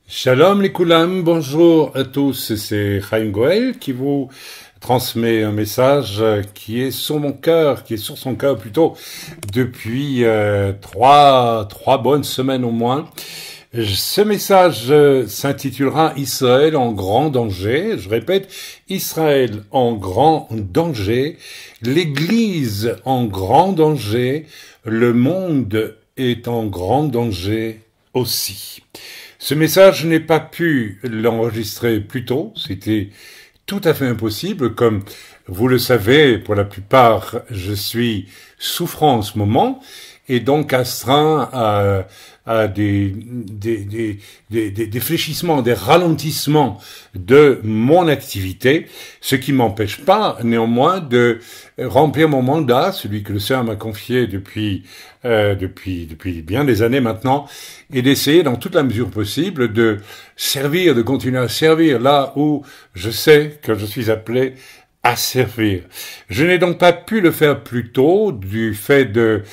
Shalom les Koulam, bonjour à tous, c'est Chaim Goel qui vous transmet un message qui est sur mon cœur, qui est sur son cœur plutôt, depuis trois bonnes semaines au moins. Ce message s'intitulera Israël en grand danger. Je répète, Israël en grand danger, l'Église en grand danger, le monde est en grand danger aussi. Ce message, je n'ai pas pu l'enregistrer plus tôt, c'était tout à fait impossible. Comme vous le savez, pour la plupart, je suis souffrant en ce moment et donc astreint à des fléchissements, des ralentissements de mon activité, ce qui m'empêche pas néanmoins de remplir mon mandat, celui que le Seigneur m'a confié depuis bien des années maintenant, et d'essayer dans toute la mesure possible de servir, de continuer à servir là où je sais que je suis appelé à servir. Je n'ai donc pas pu le faire plus tôt du fait de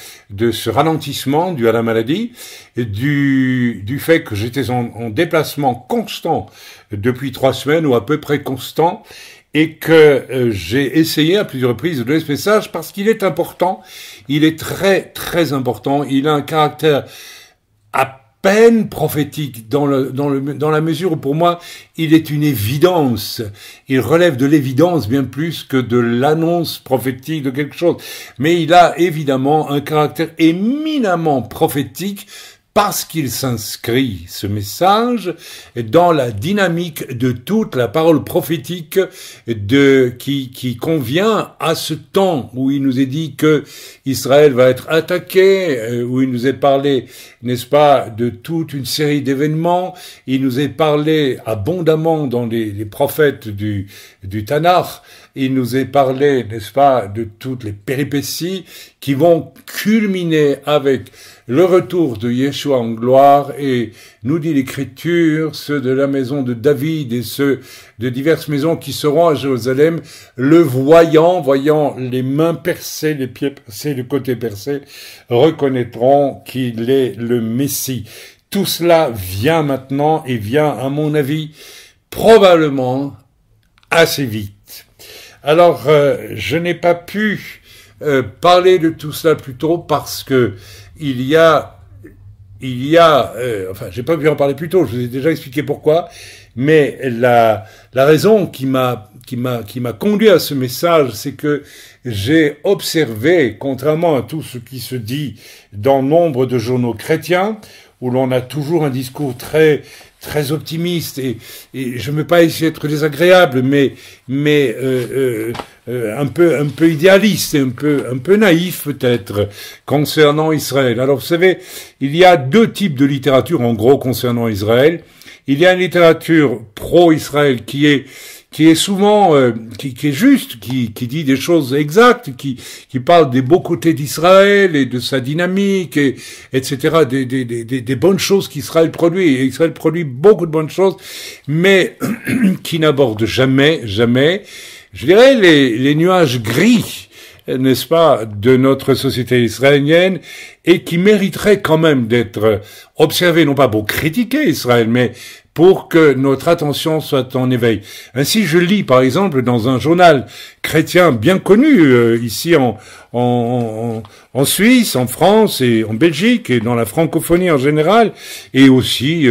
ce ralentissement dû à la maladie, du fait que j'étais en déplacement constant depuis 3 semaines ou à peu près constant, et que j'ai essayé à plusieurs reprises de donner ce message parce qu'il est important, il est très très important, il a un caractère à peine prophétique dans la mesure où pour moi il est une évidence, il relève de l'évidence bien plus que de l'annonce prophétique de quelque chose, mais il a évidemment un caractère éminemment prophétique parce qu'il s'inscrit, ce message, dans la dynamique de toute la parole prophétique qui convient à ce temps où il nous est dit que Israël va être attaqué, où il nous est parlé, n'est-ce pas, de toute une série d'événements. Il nous est parlé abondamment dans les prophètes du Tanakh. Il nous est parlé, n'est-ce pas, de toutes les péripéties qui vont culminer avec le retour de Yeshua en gloire, et nous dit l'Écriture, ceux de la maison de David et ceux de diverses maisons qui seront à Jérusalem, le voyant les mains percées, les pieds percés, le côté percé, reconnaîtront qu'il est le Messie. Tout cela vient maintenant et vient, à mon avis, probablement assez vite. Alors, je n'ai pas pu parler de tout cela plus tôt parce que enfin, j'ai pas pu en parler plus tôt, je vous ai déjà expliqué pourquoi, mais la raison qui m'a conduit à ce message, c'est que j'ai observé, contrairement à tout ce qui se dit dans nombre de journaux chrétiens, où l'on a toujours un discours très optimiste, et je ne veux pas essayer d'être désagréable, mais un peu idéaliste et un peu naïf peut-être concernant Israël. Alors vous savez, il y a 2 types de littérature en gros concernant Israël. Il y a une littérature pro-Israël qui est souvent qui est juste, qui dit des choses exactes, qui parle des beaux côtés d'Israël et de sa dynamique, et etc., des bonnes choses qu'Israël produit. Et Israël produit beaucoup de bonnes choses, mais qui n'aborde jamais, je dirais, les nuages gris, n'est-ce pas, de notre société israélienne, et qui mériterait quand même d'être observé, non pas pour critiquer Israël, mais pour que notre attention soit en éveil. Ainsi, je lis, par exemple, dans un journal chrétien bien connu, ici en Suisse, en France et en Belgique, et dans la francophonie en général, et aussi,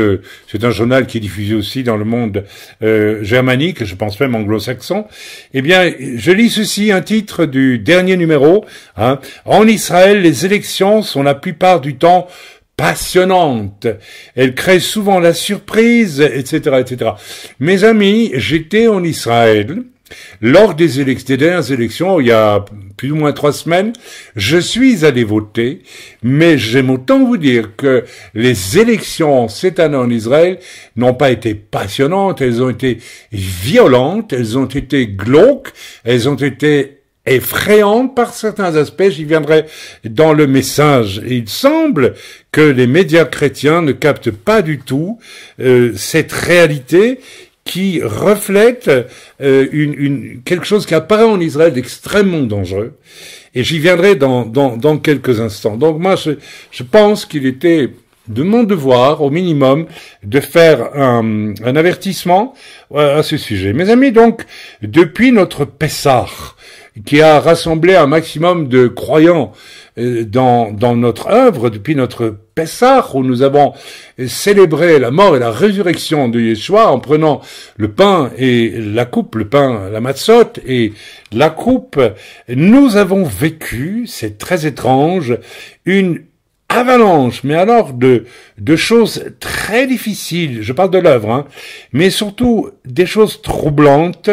c'est un journal qui est diffusé aussi dans le monde germanique, je pense même anglo-saxon. Eh bien, je lis ceci, un titre du dernier numéro, hein. En Israël, les élections sont la plupart du temps passionnante, elle crée souvent la surprise, etc., etc. Mes amis, j'étais en Israël lors des dernières élections, il y a plus ou moins 3 semaines. Je suis allé voter, mais j'aime autant vous dire que les élections cette année en Israël n'ont pas été passionnantes, elles ont été violentes, elles ont été glauques, elles ont été effrayante par certains aspects, j'y viendrai dans le message. Et il semble que les médias chrétiens ne captent pas du tout cette réalité qui reflète quelque chose qui apparaît en Israël d'extrêmement dangereux. Et j'y viendrai dans quelques instants. Donc moi, je pense qu'il était mon devoir, au minimum, de faire un avertissement à ce sujet. Mes amis, donc, depuis notre Pessah, qui a rassemblé un maximum de croyants dans notre œuvre, depuis notre Pessah, où nous avons célébré la mort et la résurrection de Yeshua en prenant le pain et la coupe, le pain, la matzot et la coupe, nous avons vécu, c'est très étrange, une avalanche, mais alors de choses très difficiles, je parle de l'œuvre, hein, mais surtout des choses troublantes,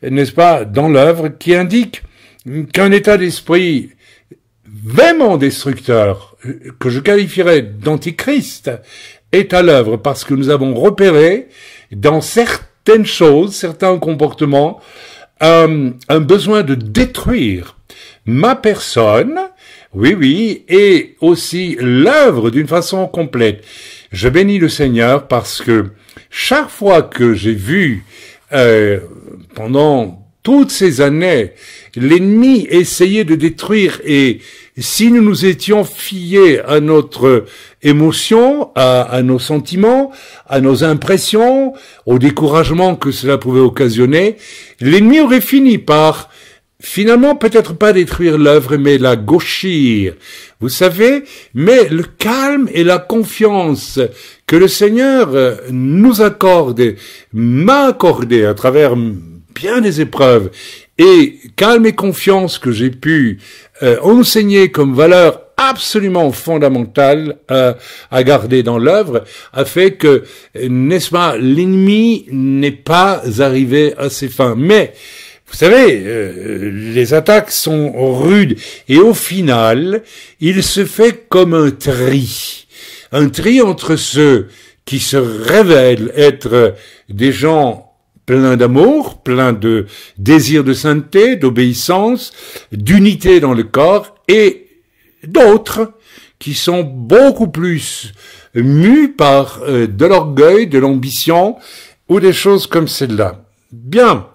n'est-ce pas, dans l'œuvre, qui indiquent qu'un état d'esprit vraiment destructeur, que je qualifierais d'antichrist, est à l'œuvre, parce que nous avons repéré dans certaines choses, certains comportements, un besoin de détruire ma personne, oui, et aussi l'œuvre d'une façon complète. Je bénis le Seigneur parce que chaque fois que j'ai vu, pendant toutes ces années, l'ennemi essayer de détruire, et si nous nous étions fiés à notre émotion, à nos sentiments, à nos impressions, au découragement que cela pouvait occasionner, l'ennemi aurait fini par finalement, peut-être pas détruire l'œuvre, mais la gauchir. Vous savez, mais le calme et la confiance que le Seigneur nous accorde, m'a accordé à travers bien des épreuves, et calme et confiance que j'ai pu enseigner comme valeur absolument fondamentale à garder dans l'œuvre, a fait que, n'est-ce pas, l'ennemi n'est pas arrivé à ses fins. Mais vous savez, les attaques sont rudes, et au final, il se fait comme un tri entre ceux qui se révèlent être des gens pleins d'amour, pleins de désir de sainteté, d'obéissance, d'unité dans le corps, et d'autres qui sont beaucoup plus mus par de l'orgueil, de l'ambition, ou des choses comme celle-là. Bien.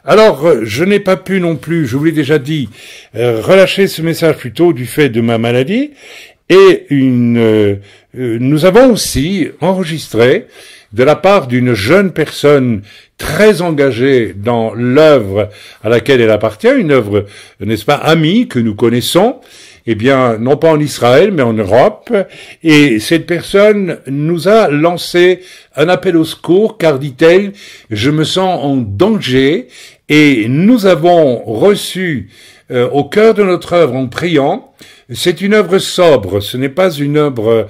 Alors, je n'ai pas pu non plus, je vous l'ai déjà dit, relâcher ce message plus tôt du fait de ma maladie, et nous avons aussi enregistré de la part d'une jeune personne très engagée dans l'œuvre à laquelle elle appartient, une œuvre, n'est-ce pas, amie que nous connaissons, eh bien, non pas en Israël, mais en Europe, et cette personne nous a lancé un appel au secours, car, dit-elle, je me sens en danger, et nous avons reçu au cœur de notre œuvre en priant. C'est une œuvre sobre, ce n'est pas une œuvre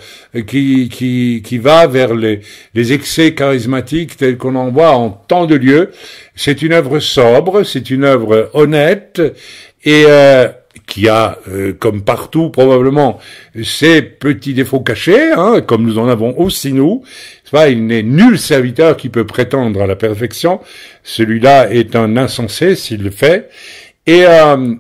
qui va vers les excès charismatiques tels qu'on en voit en tant de lieux. C'est une œuvre sobre, c'est une œuvre honnête, et qui a, comme partout probablement, ses petits défauts cachés, hein, comme nous en avons aussi nous. Il n'est nul serviteur qui peut prétendre à la perfection. Celui-là est un insensé s'il le fait. Et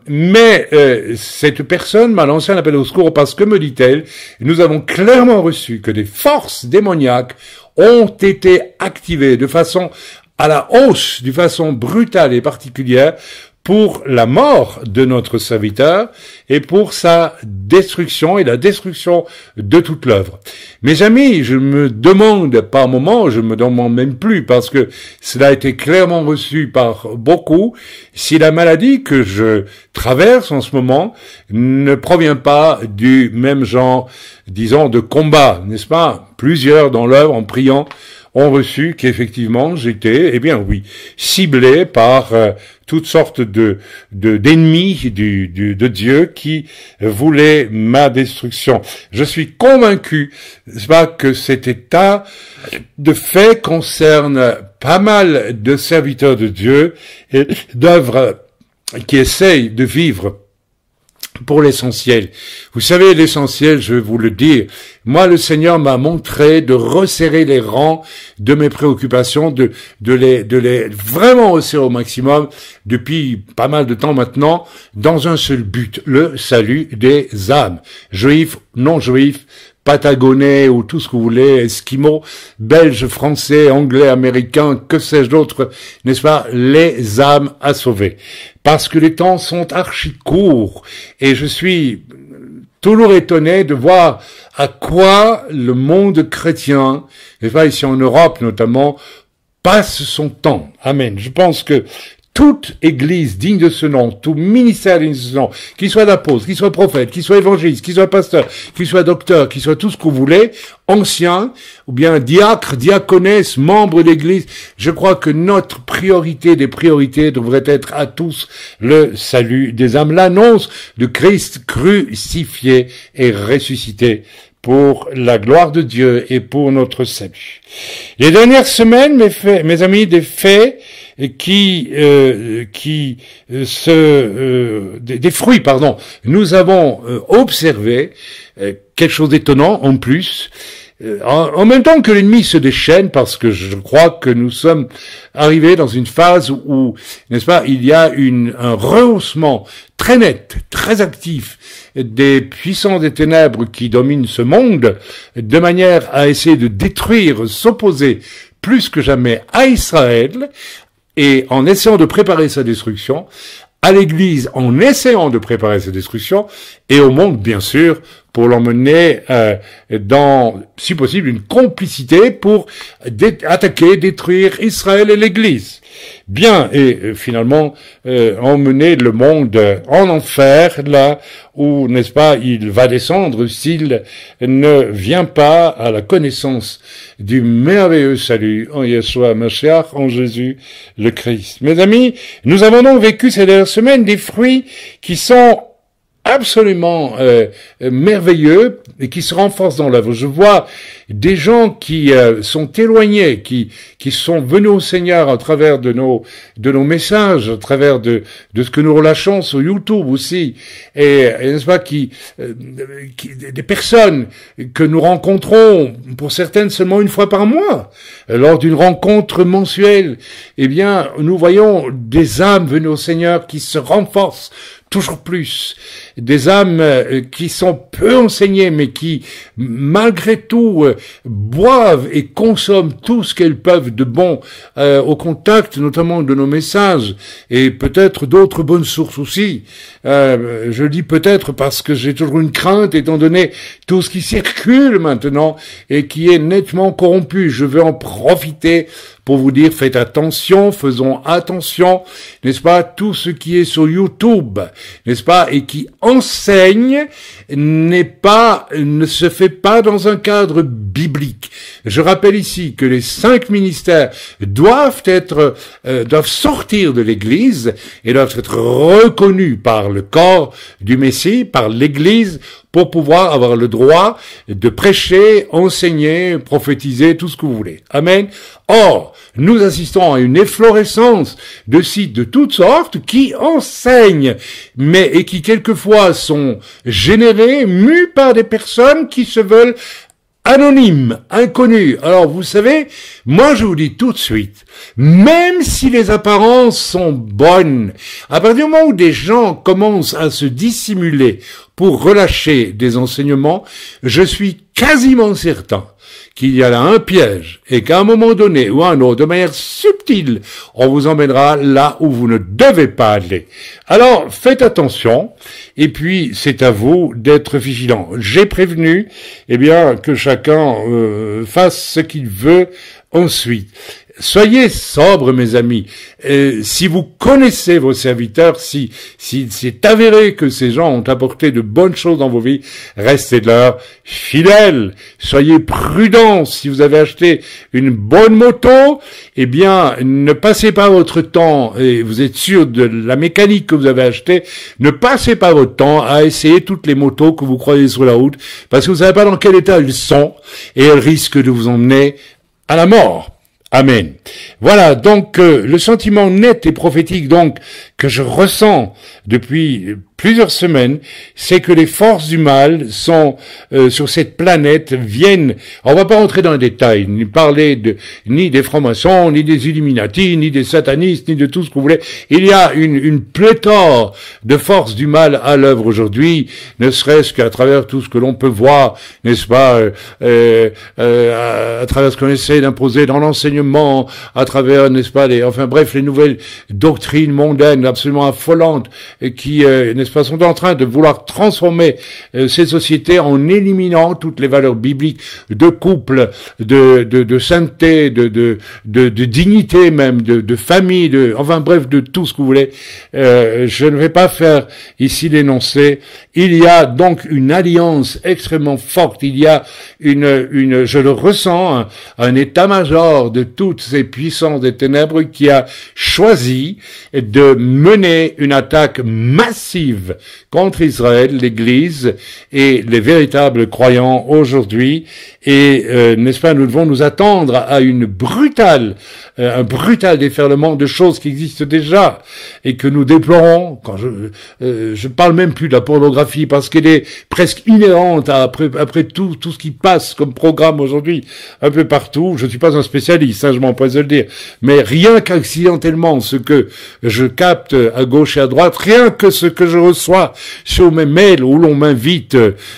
mais cette personne m'a lancé un appel au secours parce que, me dit-elle, nous avons clairement reçu que des forces démoniaques ont été activées de façon à la hausse, de façon brutale et particulière, pour la mort de notre serviteur et pour sa destruction et la destruction de toute l'œuvre. Mes amis, je me demande par moments, je me demande même plus parce que cela a été clairement reçu par beaucoup, si la maladie que je traverse en ce moment ne provient pas du même genre, disons, de combat, n'est-ce pas? Plusieurs dans l'œuvre, en priant, ont reçu qu'effectivement j'étais, eh bien oui, ciblé par toutes sortes d'ennemis de Dieu qui voulaient ma destruction. Je suis convaincu, n'est-ce pas, que cet état de fait concerne pas mal de serviteurs de Dieu et d'œuvres qui essayent de vivre pour l'essentiel. Vous savez, l'essentiel, je vais vous le dire, moi, le Seigneur m'a montré de resserrer les rangs de mes préoccupations, de les vraiment resserrer au maximum depuis pas mal de temps maintenant, dans un seul but, le salut des âmes. Juifs, non juifs, Patagonais ou tout ce que vous voulez, Esquimaux, Belges, Français, Anglais, Américains, que sais-je d'autre, n'est-ce pas, les âmes à sauver. Parce que les temps sont archi courts et je suis toujours étonné de voir à quoi le monde chrétien, et pas ici en Europe notamment, passe son temps. Amen. Je pense que toute église digne de ce nom, tout ministère digne de ce nom, qu'il soit d'apôtre, qu'il soit prophète, qu'il soit évangéliste, qu'il soit pasteur, qu'il soit docteur, qu'il soit tout ce que vous voulez, ancien, ou bien diacre, diaconesse, membre d'église, je crois que notre priorité des priorités devrait être à tous le salut des âmes, l'annonce de Christ crucifié et ressuscité pour la gloire de Dieu et pour notre salut. Les dernières semaines, mes amis, des faits des fruits, nous avons observé quelque chose d'étonnant en plus, en même temps que l'ennemi se déchaîne, parce que je crois que nous sommes arrivés dans une phase où, n'est-ce pas, il y a un rehaussement très net, très actif des puissants des ténèbres qui dominent ce monde, de manière à essayer de détruire, s'opposer plus que jamais à Israël, et en essayant de préparer sa destruction, à l'Église en essayant de préparer sa destruction, et au monde, bien sûr, pour l'emmener dans, si possible, une complicité pour attaquer, détruire Israël et l'Église. Bien, et finalement, emmener le monde en enfer, là où, n'est-ce pas, il va descendre s'il ne vient pas à la connaissance du merveilleux salut en Yeshua Mashiach, en Jésus le Christ. Mes amis, nous avons donc vécu ces dernières semaines des fruits qui sont absolument merveilleux et qui se renforcent dans l'œuvre. Je vois des gens qui sont éloignés, qui sont venus au Seigneur à travers de nos messages, à travers de ce que nous relâchons sur YouTube aussi, et n'est-ce pas, des personnes que nous rencontrons, pour certaines seulement une fois par mois, lors d'une rencontre mensuelle. Eh bien, nous voyons des âmes venues au Seigneur qui se renforcent toujours plus, des âmes qui sont peu enseignées, mais qui, malgré tout, boivent et consomment tout ce qu'elles peuvent de bon au contact, notamment de nos messages, et peut-être d'autres bonnes sources aussi. Je dis peut-être parce que j'ai toujours une crainte, étant donné tout ce qui circule maintenant et qui est nettement corrompu. Je veux en profiter pour vous dire, faites attention, faisons attention, n'est-ce pas, tout ce qui est sur YouTube, n'est-ce pas, et qui enseigne ne se fait pas dans un cadre biblique. Je rappelle ici que les 5 ministères doivent sortir de l'Église et doivent être reconnus par le corps du Messie, par l'Église, pour pouvoir avoir le droit de prêcher, enseigner, prophétiser, tout ce que vous voulez. Amen. Or, nous assistons à une efflorescence de sites de toutes sortes qui enseignent, et qui quelquefois sont générés, mus par des personnes qui se veulent anonymes, inconnus. Alors, vous savez, moi je vous dis tout de suite, même si les apparences sont bonnes, à partir du moment où des gens commencent à se dissimuler pour relâcher des enseignements, je suis quasiment certain qu'il y a là un piège et qu'à un moment donné ou à un autre, de manière subtile, on vous emmènera là où vous ne devez pas aller. Alors, faites attention, et puis c'est à vous d'être vigilants. J'ai prévenu, que chacun fasse ce qu'il veut ensuite. Soyez sobres, mes amis. Si vous connaissez vos serviteurs, si c'est avéré que ces gens ont apporté de bonnes choses dans vos vies, restez-leur fidèles. Soyez prudents. Si vous avez acheté une bonne moto, ne passez pas votre temps, et vous êtes sûr de la mécanique que vous avez achetée, ne passez pas votre temps à essayer toutes les motos que vous croisez sur la route, parce que vous ne savez pas dans quel état elles sont, et elles risquent de vous emmener à la mort. Amen. Voilà, donc le sentiment net et prophétique donc que je ressens depuis plusieurs semaines, c'est que les forces du mal sont sur cette planète, viennent, on va pas rentrer dans les détails, ni parler ni des francs-maçons, ni des Illuminati, ni des satanistes, ni de tout ce que vous voulez. Il y a une pléthore de forces du mal à l'œuvre aujourd'hui, ne serait-ce qu'à travers tout ce que l'on peut voir, n'est-ce pas, à travers ce qu'on essaie d'imposer dans l'enseignement, à travers, n'est-ce pas, les nouvelles doctrines mondaines, absolument affolante qui, n'est-ce pas, sont en train de vouloir transformer ces sociétés en éliminant toutes les valeurs bibliques de couple, de sainteté, de dignité même, de famille, enfin bref, de tout ce que vous voulez. Je ne vais pas faire ici l'énoncé. Il y a donc une alliance extrêmement forte. Il y a je le ressens, un état-major de toutes ces puissances des ténèbres qui a choisi de mener une attaque massive contre Israël, l'Église et les véritables croyants aujourd'hui. Et n'est-ce pas, nous devons nous attendre à un brutal déferlement de choses qui existent déjà et que nous déplorons. Quand je parle même plus de la pornographie parce qu'elle est presque inhérente après tout ce qui passe comme programme aujourd'hui un peu partout. Je ne suis pas un spécialiste, je m'empresse de le dire, mais rien qu'accidentellement ce que je capte à gauche et à droite, rien que ce que je reçois sur mes mails où l'on m'invite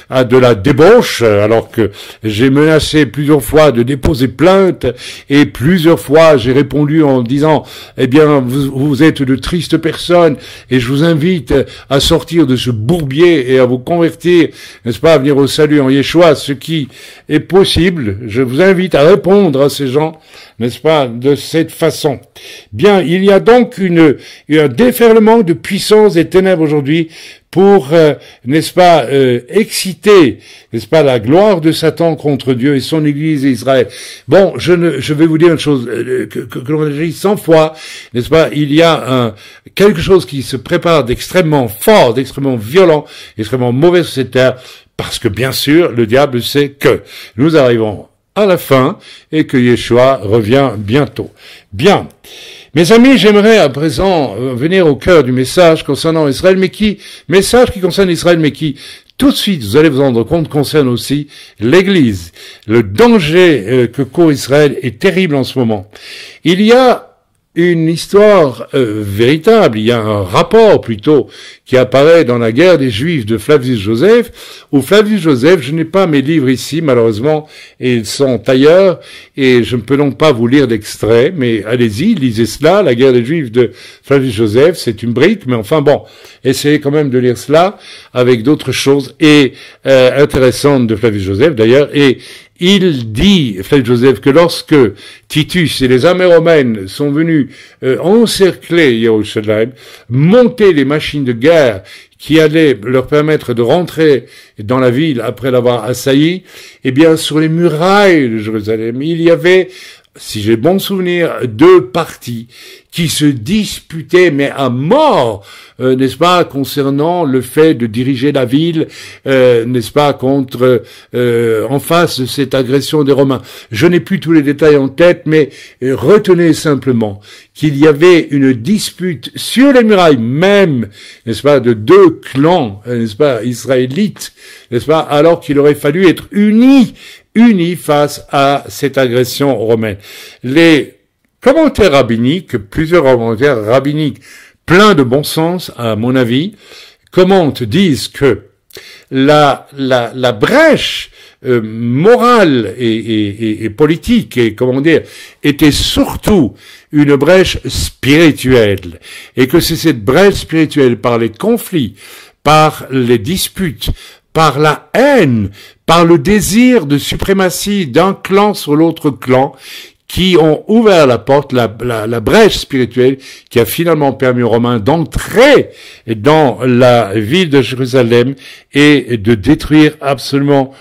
à de la débauche, alors que j'ai menacé plusieurs fois de déposer plainte et plusieurs fois j'ai répondu en disant eh bien vous êtes de tristes personnes et je vous invite à sortir de ce bourbier et à vous convertir, n'est-ce pas, à venir au salut en Yeshua, ce qui est possible. Je vous invite à répondre à ces gens, n'est-ce pas, de cette façon. Bien, il y a donc un déferlement de puissance des ténèbres aujourd'hui pour, n'est-ce pas, exciter, n'est-ce pas, la gloire de Satan contre Dieu et son Église et Israël. Bon, je vais vous dire une chose que l'on a dit 100 fois, n'est-ce pas, il y a quelque chose qui se prépare d'extrêmement fort, d'extrêmement violent, d'extrêmement mauvais sur cette terre, parce que bien sûr, le diable sait que nous arrivons à la fin et que Yeshua revient bientôt. Bien. Mes amis, j'aimerais à présent venir au cœur du message concernant Israël, message qui concerne Israël, mais qui, tout de suite, vous allez vous rendre compte, concerne aussi l'Église. Le danger que court Israël est terrible en ce moment. Il y a une histoire véritable, il y a un rapport plutôt qui apparaît dans la guerre des Juifs de Flavius Joseph, où Flavius Joseph, je n'ai pas mes livres ici malheureusement, et ils sont ailleurs, et je ne peux donc pas vous lire d'extrait, mais allez-y, lisez cela, la guerre des Juifs de Flavius Joseph, c'est une brique, mais enfin bon, essayez quand même de lire cela avec d'autres choses et intéressantes de Flavius Joseph d'ailleurs, et il dit, Flavius Joseph, que lorsque Titus et les armées romaines sont venus encercler Jérusalem, monter les machines de guerre qui allaient leur permettre de rentrer dans la ville après l'avoir assaillie, eh bien, sur les murailles de Jérusalem, il y avait, si j'ai bon souvenir, 2 partis qui se disputaient, mais à mort, n'est-ce pas, concernant le fait de diriger la ville, n'est-ce pas, en face de cette agression des Romains. Je n'ai plus tous les détails en tête, mais retenez simplement qu'il y avait une dispute sur les murailles même, n'est-ce pas, de 2 clans, n'est-ce pas, israélites, n'est-ce pas, alors qu'il aurait fallu être unis face à cette agression romaine. Les commentaires rabbiniques, plusieurs commentaires rabbiniques pleins de bon sens, à mon avis, disent que la brèche morale et politique et était surtout une brèche spirituelle, et que c'est cette brèche spirituelle par les conflits, par les disputes, par la haine, par le désir de suprématie d'un clan sur l'autre clan, qui ont ouvert la porte, la brèche spirituelle, qui a finalement permis aux Romains d'entrer dans la ville de Jérusalem et de détruire absolument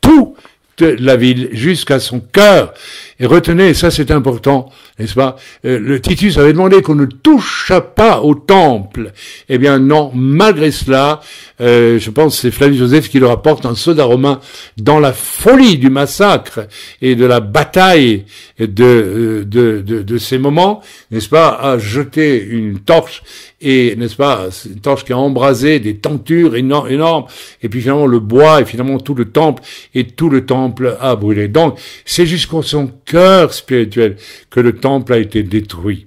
toute la ville jusqu'à son cœur. Et retenez, ça c'est important, n'est-ce pas, le Titus avait demandé qu'on ne touche pas au temple. Eh bien non, malgré cela, je pense que c'est Flavius Joseph qui le rapporte, un soldat romain, dans la folie du massacre et de la bataille de ces moments, n'est-ce pas, a jeté une torche, et, n'est-ce pas, une torche qui a embrasé des tentures énormes, et puis finalement le bois, et finalement tout le temple a brûlé. Donc, c'est jusqu'au son cœur spirituel que le temple a été détruit.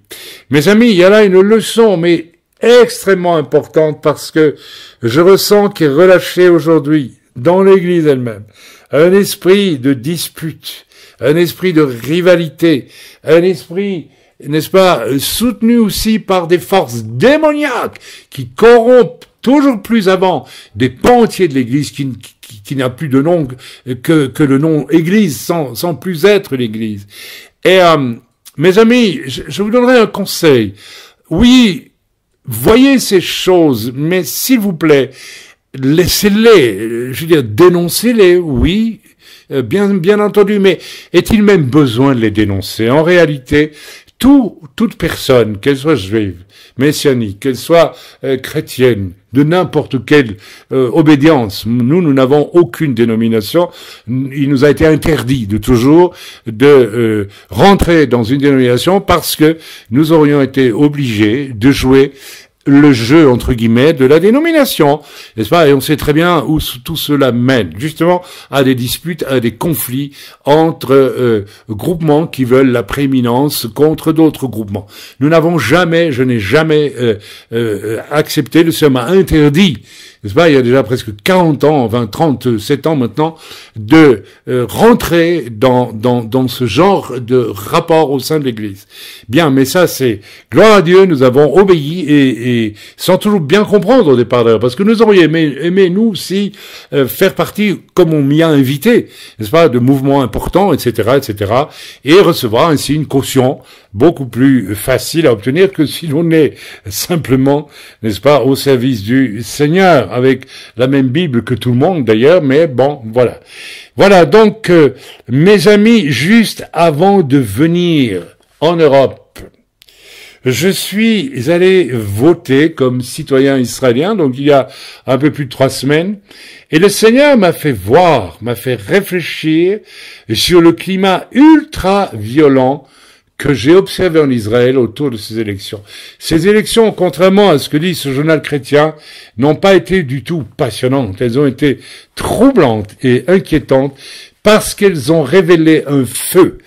Mes amis, il y a là une leçon, mais extrêmement importante, parce que je ressens qu'est relâché aujourd'hui, dans l'Église elle-même, un esprit de dispute, un esprit de rivalité, un esprit n'est-ce pas, soutenu aussi par des forces démoniaques qui corrompent toujours plus avant des pans entiers de l'Église qui n'a plus de nom que le nom Église sans plus être l'Église. Et mes amis, je vous donnerai un conseil. Oui, voyez ces choses, mais s'il vous plaît, laissez-les, je veux dire, dénoncez-les, oui, bien entendu, mais est-il même besoin de les dénoncer? En réalité, toute personne, qu'elle soit juive, messianique, qu'elle soit chrétienne, de n'importe quelle obédience, nous n'avons aucune dénomination, il nous a été interdit de toujours de rentrer dans une dénomination parce que nous aurions été obligés de jouer le jeu, entre guillemets, de la dénomination, n'est-ce pas? Et on sait très bien où tout cela mène, justement, à des disputes, à des conflits entre groupements qui veulent la prééminence contre d'autres groupements. Je n'ai jamais accepté, le Seigneur m'a interdit, n'est-ce pas, il y a déjà presque 40 ans, 37 ans maintenant, de rentrer dans ce genre de rapport au sein de l'Église. Bien, mais ça c'est, gloire à Dieu, nous avons obéi et sans toujours bien comprendre au départ d'ailleurs, parce que nous aurions aimé nous aussi faire partie, comme on m'y a invité, n'est-ce pas, de mouvements importants, etc., et recevoir ainsi une caution beaucoup plus facile à obtenir que si l'on est simplement, n'est-ce pas, au service du Seigneur, avec la même Bible que tout le monde d'ailleurs, mais bon, voilà. Voilà, donc, mes amis, juste avant de venir en Europe, je suis allé voter comme citoyen israélien, donc il y a un peu plus de 3 semaines, et le Seigneur m'a fait réfléchir sur le climat ultra violent que j'ai observé en Israël autour de ces élections. Ces élections, contrairement à ce que dit ce journal chrétien, n'ont pas été du tout passionnantes. Elles ont été troublantes et inquiétantes parce qu'elles ont révélé un feu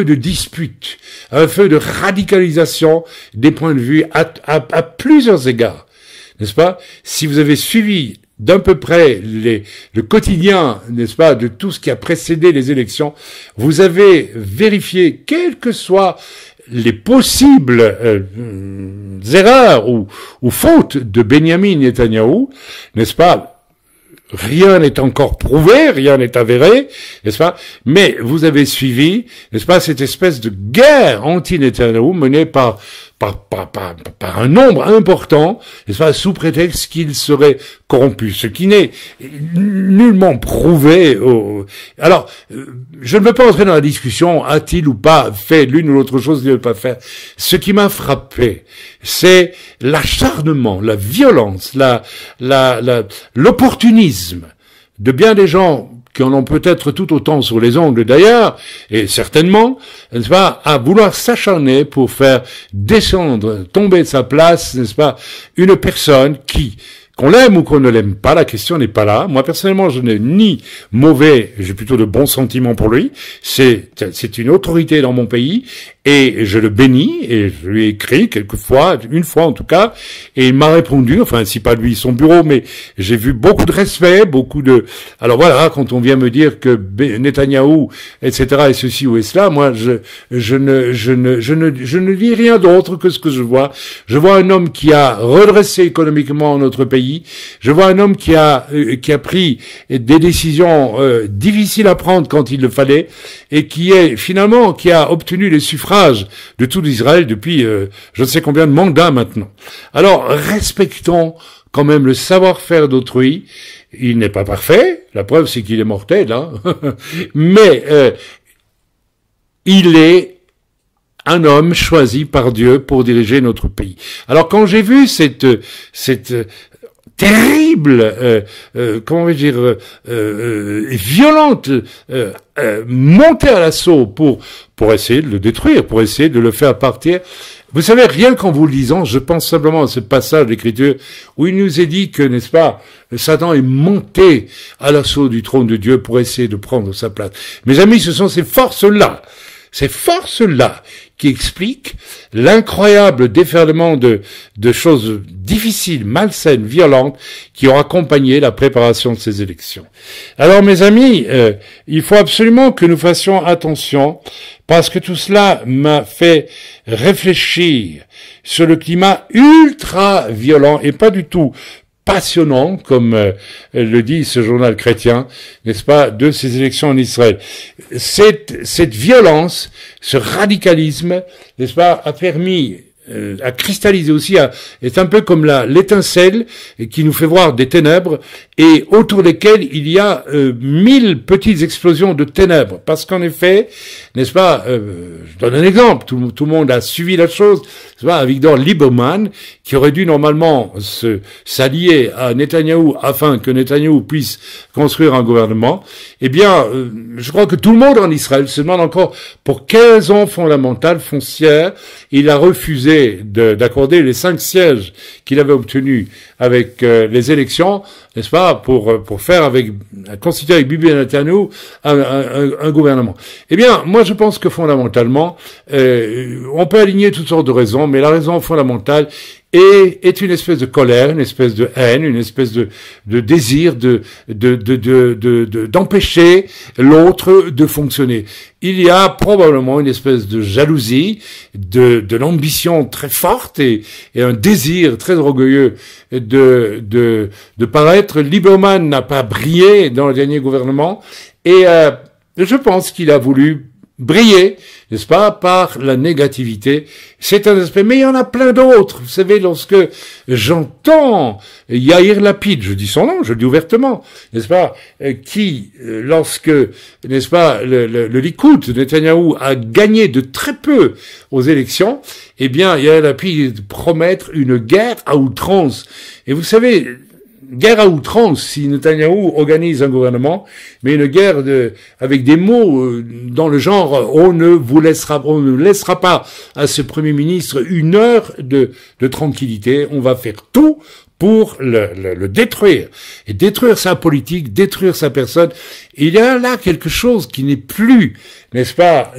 de dispute, un feu de radicalisation des points de vue à plusieurs égards. N'est-ce pas? Si vous avez suivi d'un peu près le quotidien, n'est-ce pas, de tout ce qui a précédé les élections, vous avez vérifié, quelles que soient les possibles erreurs ou fautes de Benyamin Netanyahou, n'est-ce pas? Rien n'est encore prouvé, rien n'est avéré, n'est-ce pas? Mais vous avez suivi, n'est-ce pas, cette espèce de guerre anti-Netanyahou menée par un nombre important, n'est-ce pas, sous prétexte qu'il serait corrompu, ce qui n'est nullement prouvé. Alors, je ne veux pas entrer dans la discussion, a-t-il ou pas fait l'une ou l'autre chose qu'il ne veut pas faire. Ce qui m'a frappé, c'est l'acharnement, la violence, l'opportunisme de bien des gens qui en ont peut-être tout autant sur les ongles d'ailleurs, et certainement, n'est-ce pas, à vouloir s'acharner pour faire descendre, tomber de sa place, n'est-ce pas, une personne qu'on l'aime ou qu'on ne l'aime pas, la question n'est pas là. Moi, personnellement, je n'ai ni mauvais, j'ai plutôt de bons sentiments pour lui. C'est une autorité dans mon pays, et je le bénis, et je lui ai écrit quelquefois, une fois en tout cas, et il m'a répondu, enfin, si pas lui, son bureau, mais j'ai vu beaucoup de respect, alors voilà, quand on vient me dire que Netanyahou, etc., et ceci ou et cela, moi, je ne dis rien d'autre que ce que je vois. Je vois un homme qui a redressé économiquement notre pays. Je vois un homme qui a pris des décisions difficiles à prendre quand il le fallait, et qui a obtenu les suffrages de tout Israël depuis je ne sais combien de mandats maintenant. Alors, respectons quand même le savoir-faire d'autrui. Il n'est pas parfait, la preuve c'est qu'il est mortel, hein. Mais il est un homme choisi par Dieu pour diriger notre pays. Alors quand j'ai vu cette terrible, comment vais-je dire, violente montée à l'assaut pour essayer de le détruire, pour essayer de le faire partir. Vous savez, rien qu'en vous le disant, je pense simplement à ce passage d'Écriture où il nous est dit que, n'est-ce pas, Satan est monté à l'assaut du trône de Dieu pour essayer de prendre sa place. Mes amis, ce sont ces forces-là qui expliquent l'incroyable déferlement de choses difficiles, malsaines, violentes, qui ont accompagné la préparation de ces élections. Alors, mes amis, il faut absolument que nous fassions attention, parce que tout cela m'a fait réfléchir sur le climat ultra violent et pas du tout passionnant, comme le dit ce journal chrétien, n'est-ce pas, de ces élections en Israël. Cette violence, ce radicalisme, n'est-ce pas, a permis à cristalliser aussi, est un peu comme l'étincelle qui nous fait voir des ténèbres et autour desquelles il y a 1000 petites explosions de ténèbres. Parce qu'en effet, n'est-ce pas, je donne un exemple, tout le monde a suivi la chose, n'est-ce pas, Avigdor Lieberman, qui aurait dû normalement s'allier à Netanyahou afin que Netanyahou puisse construire un gouvernement, eh bien, je crois que tout le monde en Israël se demande encore pour quelles raisons fondamentales, foncières, il a refusé d'accorder les 5 sièges qu'il avait obtenus avec les élections, n'est-ce pas, pour faire constituer avec Bibi Netanyahu un gouvernement. Eh bien, moi je pense que fondamentalement, on peut aligner toutes sortes de raisons, mais la raison fondamentale est une espèce de colère, une espèce de haine, une espèce de désir d'empêcher l'autre de fonctionner. Il y a probablement une espèce de jalousie, de l'ambition très forte et un désir très orgueilleux de paraître. Lieberman n'a pas brillé dans le dernier gouvernement et je pense qu'il a voulu briller, n'est-ce pas, par la négativité. C'est un aspect, mais il y en a plein d'autres. Vous savez, lorsque j'entends Yair Lapid, je dis son nom, je le dis ouvertement, n'est-ce pas, qui, lorsque, n'est-ce pas, le Likoud, Netanyahou, a gagné de très peu aux élections, eh bien, Yair Lapid promettre une guerre à outrance. Et vous savez, guerre à outrance si Netanyahou organise un gouvernement, mais une guerre avec des mots dans le genre on ne laissera pas à ce Premier ministre une heure de tranquillité, on va faire tout pour le détruire, et détruire sa politique, détruire sa personne. Il y a là quelque chose qui n'est plus, n'est-ce pas,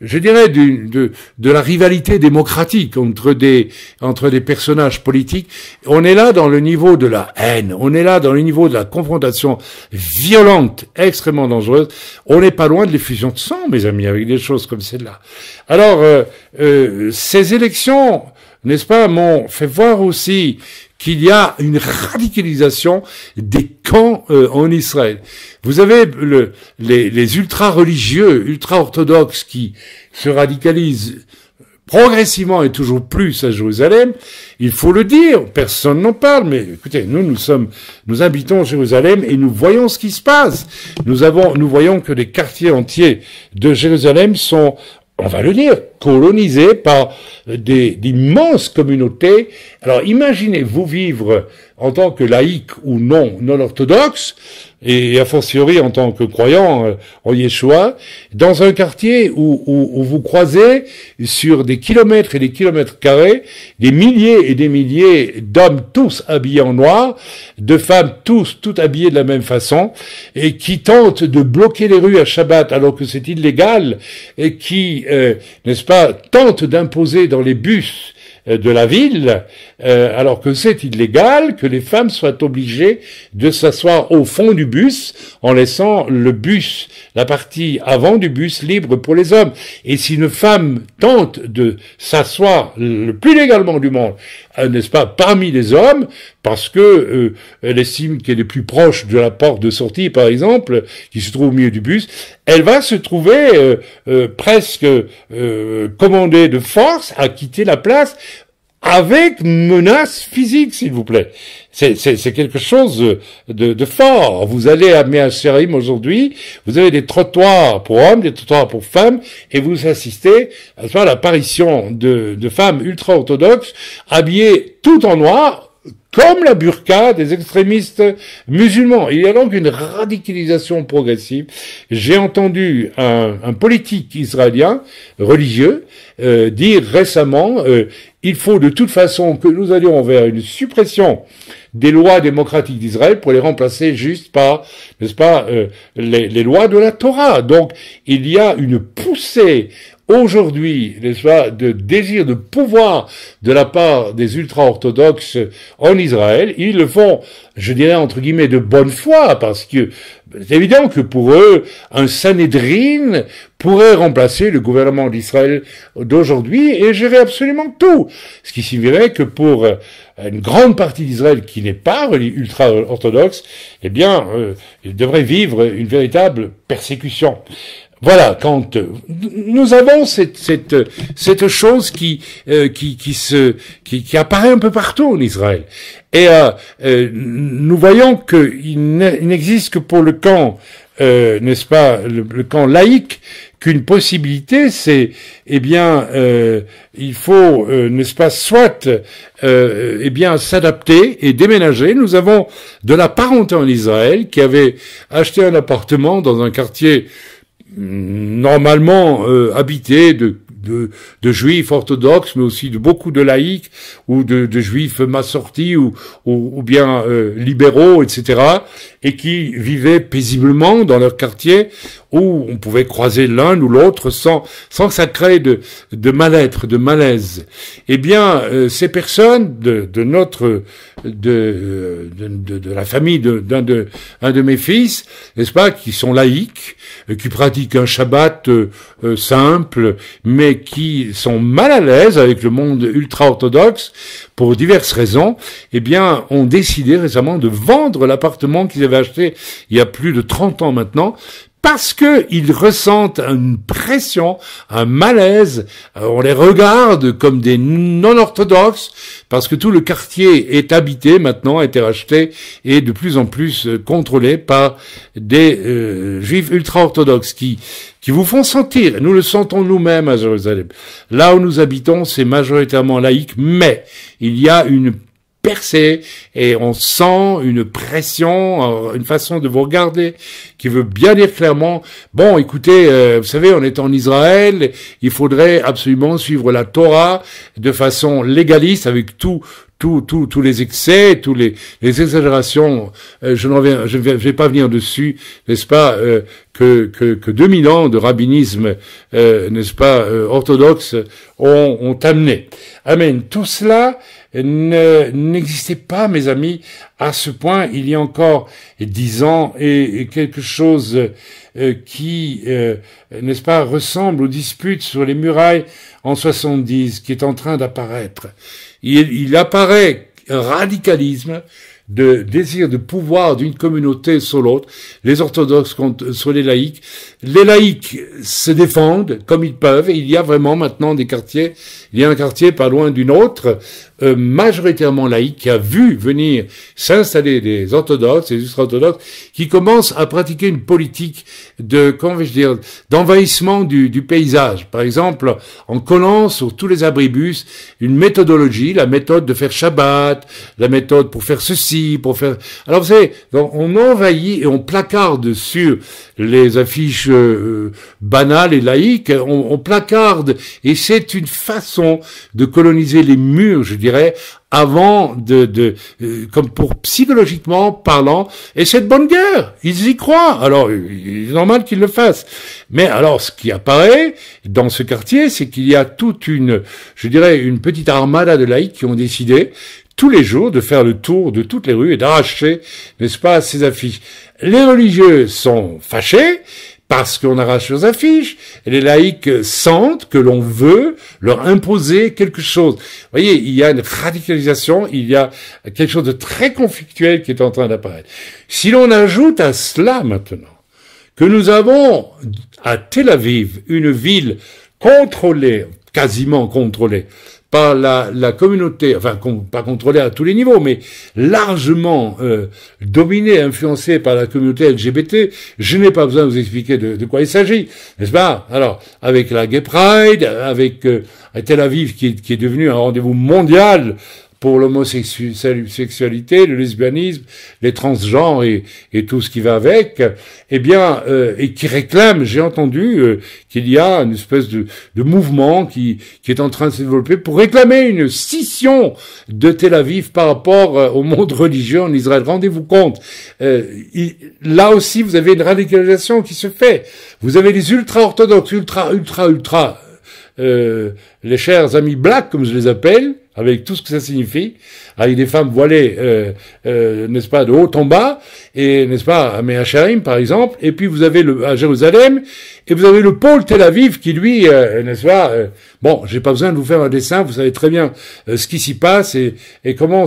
je dirais de la rivalité démocratique entre des personnages politiques. On est là dans le niveau de la haine, on est là dans le niveau de la confrontation violente, extrêmement dangereuse. On n'est pas loin de l'effusion de sang, mes amis, avec des choses comme celle-là. Alors, ces élections, n'est-ce pas, m'ont fait voir aussi qu'il y a une radicalisation des camps en Israël. Vous avez les ultra-religieux, ultra-orthodoxes qui se radicalisent progressivement et toujours plus à Jérusalem. Il faut le dire, personne n'en parle, mais écoutez, nous habitons Jérusalem et nous voyons ce qui se passe. Nous voyons que les quartiers entiers de Jérusalem sont, on va le dire, colonisés par d'immenses communautés. Alors imaginez-vous vivre en tant que laïc ou non orthodoxe, et a fortiori en tant que croyant en Yeshua, dans un quartier où vous croisez sur des kilomètres et des kilomètres carrés des milliers et des milliers d'hommes tous habillés en noir, de femmes toutes habillées de la même façon, et qui tentent de bloquer les rues à Shabbat alors que c'est illégal, et qui, n'est-ce pas, tentent d'imposer dans les bus de la ville, alors que c'est illégal, que les femmes soient obligées de s'asseoir au fond du bus en laissant le bus, la partie avant du bus libre pour les hommes. Et si une femme tente de s'asseoir le plus légalement du monde, n'est-ce pas, parmi les hommes, parce que elle estime qu'elle est plus proche de la porte de sortie, par exemple, qui se trouve au milieu du bus, elle va se trouver presque commandée de force à quitter la place avec menace physique, s'il vous plaît. C'est quelque chose de fort. Vous allez à Mea Shearim aujourd'hui, vous avez des trottoirs pour hommes, des trottoirs pour femmes, et vous assistez à l'apparition de femmes ultra-orthodoxes habillées tout en noir, comme la burqa des extrémistes musulmans. Il y a donc une radicalisation progressive. J'ai entendu un politique israélien, religieux, dire récemment, il faut de toute façon que nous allions vers une suppression des lois démocratiques d'Israël pour les remplacer juste par, n'est-ce pas, les lois de la Torah. Donc, il y a une poussée aujourd'hui, n'est-ce pas, de désir de pouvoir de la part des ultra-orthodoxes en Israël. Ils le font, je dirais, entre guillemets, de bonne foi, parce que c'est évident que pour eux, un Sanhédrin pourrait remplacer le gouvernement d'Israël d'aujourd'hui et gérer absolument tout. Ce qui signifierait que pour une grande partie d'Israël qui n'est pas ultra-orthodoxe, eh bien, il devrait vivre une véritable persécution. Voilà, quand nous avons cette chose qui apparaît un peu partout en Israël, et nous voyons qu'il n'existe que pour le camp, n'est-ce pas, le camp laïque, qu'une possibilité, c'est, eh bien, il faut, n'est-ce pas, soit, eh bien, s'adapter et déménager. Nous avons de la parenté en Israël qui avait acheté un appartement dans un quartier normalement habité de juifs orthodoxes, mais aussi de beaucoup de laïcs ou de juifs massortis ou bien libéraux, etc., et qui vivaient paisiblement dans leur quartier où on pouvait croiser l'un ou l'autre sans que ça crée de mal-être, de malaise. Eh bien, ces personnes de la famille d'un de mes fils, n'est-ce pas, qui sont laïcs, qui pratiquent un Shabbat simple, mais qui sont mal à l'aise avec le monde ultra-orthodoxe pour diverses raisons, eh bien, ont décidé récemment de vendre l'appartement qu'ils avaient acheté il y a plus de 30 ans maintenant, parce que ils ressentent une pression, un malaise, on les regarde comme des non-orthodoxes, parce que tout le quartier est habité maintenant, a été racheté, et de plus en plus contrôlé par des juifs ultra-orthodoxes qui vous font sentir, nous le sentons nous-mêmes à Jérusalem. Là où nous habitons, c'est majoritairement laïque, mais il y a une percée et on sent une pression, une façon de vous regarder qui veut bien dire clairement, bon, écoutez, vous savez, on est en Israël, il faudrait absolument suivre la Torah de façon légaliste avec tous les excès, tous les exagérations, je vais pas venir dessus, n'est-ce pas, que 2000 ans de rabbinisme, n'est-ce pas, orthodoxe ont amené. Amen. Tout cela n'existait pas, mes amis, à ce point, il y a encore 10 ans, et quelque chose qui, n'est-ce pas, ressemble aux disputes sur les murailles en 70, qui est en train d'apparaître. Il apparaît un radicalisme de désir de pouvoir d'une communauté sur l'autre, les orthodoxes sur les laïcs. Les laïcs se défendent comme ils peuvent, et il y a vraiment maintenant des quartiers, il y a un quartier pas loin d'une autre, majoritairement laïque, qui a vu venir s'installer des orthodoxes, des ultra-orthodoxes, qui commencent à pratiquer une politique d'envahissement du paysage. Par exemple, en collant sur tous les abribus une méthodologie, la méthode de faire Shabbat, la méthode pour faire ceci, pour faire... Alors vous savez, on envahit et on placarde sur les affiches banales et laïques, on placarde, et c'est une façon de coloniser les murs, je dirais, avant comme pour psychologiquement parlant, et c'est de bonne guerre, ils y croient, alors il est normal qu'ils le fassent. Mais alors ce qui apparaît dans ce quartier, c'est qu'il y a toute une petite armada de laïcs qui ont décidé tous les jours de faire le tour de toutes les rues et d'arracher, n'est-ce pas, ces affiches. Les religieux sont fâchés parce qu'on arrache leurs affiches, et les laïcs sentent que l'on veut leur imposer quelque chose. Vous voyez, il y a une radicalisation, il y a quelque chose de très conflictuel qui est en train d'apparaître. Si l'on ajoute à cela maintenant que nous avons à Tel Aviv une ville contrôlée, quasiment contrôlée, par la communauté, enfin pas contrôlée à tous les niveaux, mais largement dominée, influencée par la communauté LGBT, je n'ai pas besoin de vous expliquer de quoi il s'agit, n'est-ce pas? Alors, avec la Gay Pride, avec Tel Aviv qui est devenu un rendez-vous mondial pour l'homosexualité, le lesbianisme, les transgenres et tout ce qui va avec, eh bien, et qui réclame, j'ai entendu qu'il y a une espèce de mouvement qui est en train de se développer pour réclamer une scission de Tel Aviv par rapport au monde religieux en Israël. Rendez-vous compte, là aussi vous avez une radicalisation qui se fait. Vous avez les ultra-orthodoxes, les chers amis blacks, comme je les appelle, avec tout ce que ça signifie, avec des femmes voilées, n'est-ce pas, de haut en bas, et n'est-ce pas, à Meacharim, par exemple, et puis vous avez à Jérusalem, et vous avez le pôle Tel Aviv qui, lui, n'est-ce pas, bon, j'ai pas besoin de vous faire un dessin, vous savez très bien ce qui s'y passe et comment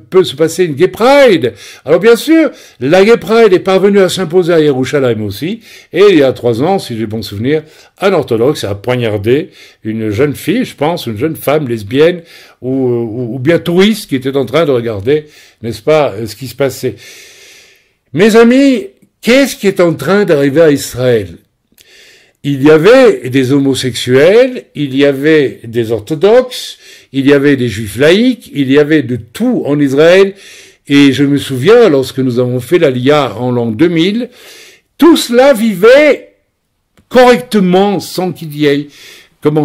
peut se passer une Gay Pride. Alors bien sûr, la Gay Pride est parvenue à s'imposer à Yerushalayim aussi, et il y a 3 ans, si j'ai bon souvenir, un orthodoxe a poignardé une jeune fille, je pense, une jeune femme lesbienne, ou bien touriste qui était en train de regarder, n'est-ce pas, ce qui se passait. Mes amis, qu'est-ce qui est en train d'arriver à Israël? Il y avait des homosexuels, il y avait des orthodoxes, il y avait des juifs laïcs, il y avait de tout en Israël, et je me souviens, lorsque nous avons fait l'Aliyah en l'an 2000, tout cela vivait correctement, sans qu'il y ait,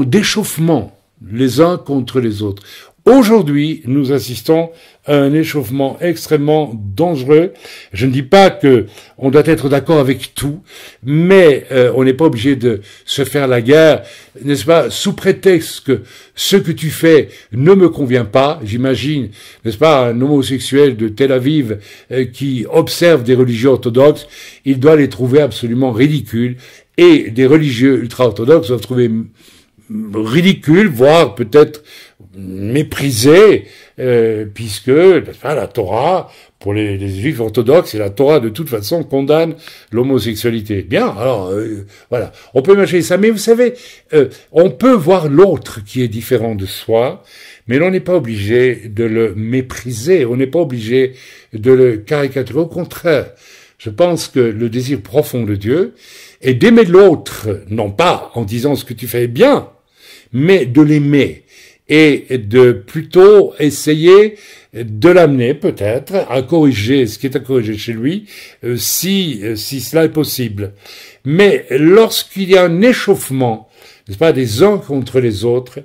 d'échauffement les uns contre les autres. Aujourd'hui, nous assistons à un échauffement extrêmement dangereux. Je ne dis pas que on doit être d'accord avec tout, mais on n'est pas obligé de se faire la guerre, n'est-ce pas, sous prétexte que ce que tu fais ne me convient pas. J'imagine, n'est-ce pas, un homosexuel de Tel Aviv qui observe des religieux orthodoxes, il doit les trouver absolument ridicules, et des religieux ultra-orthodoxes doivent trouver ridicule, voire peut-être méprisé, puisque la Torah, pour les juifs orthodoxes, et la Torah de toute façon condamne l'homosexualité. Bien, alors voilà, on peut imaginer ça, mais vous savez, on peut voir l'autre qui est différent de soi, mais l'on n'est pas obligé de le mépriser, on n'est pas obligé de le caricaturer, au contraire. Je pense que le désir profond de Dieu est d'aimer l'autre, non pas en disant ce que tu fais est bien, mais de l'aimer et de plutôt essayer de l'amener peut-être à corriger ce qui est à corriger chez lui, si cela est possible. Mais lorsqu'il y a un échauffement, n'est-ce pas, des uns contre les autres,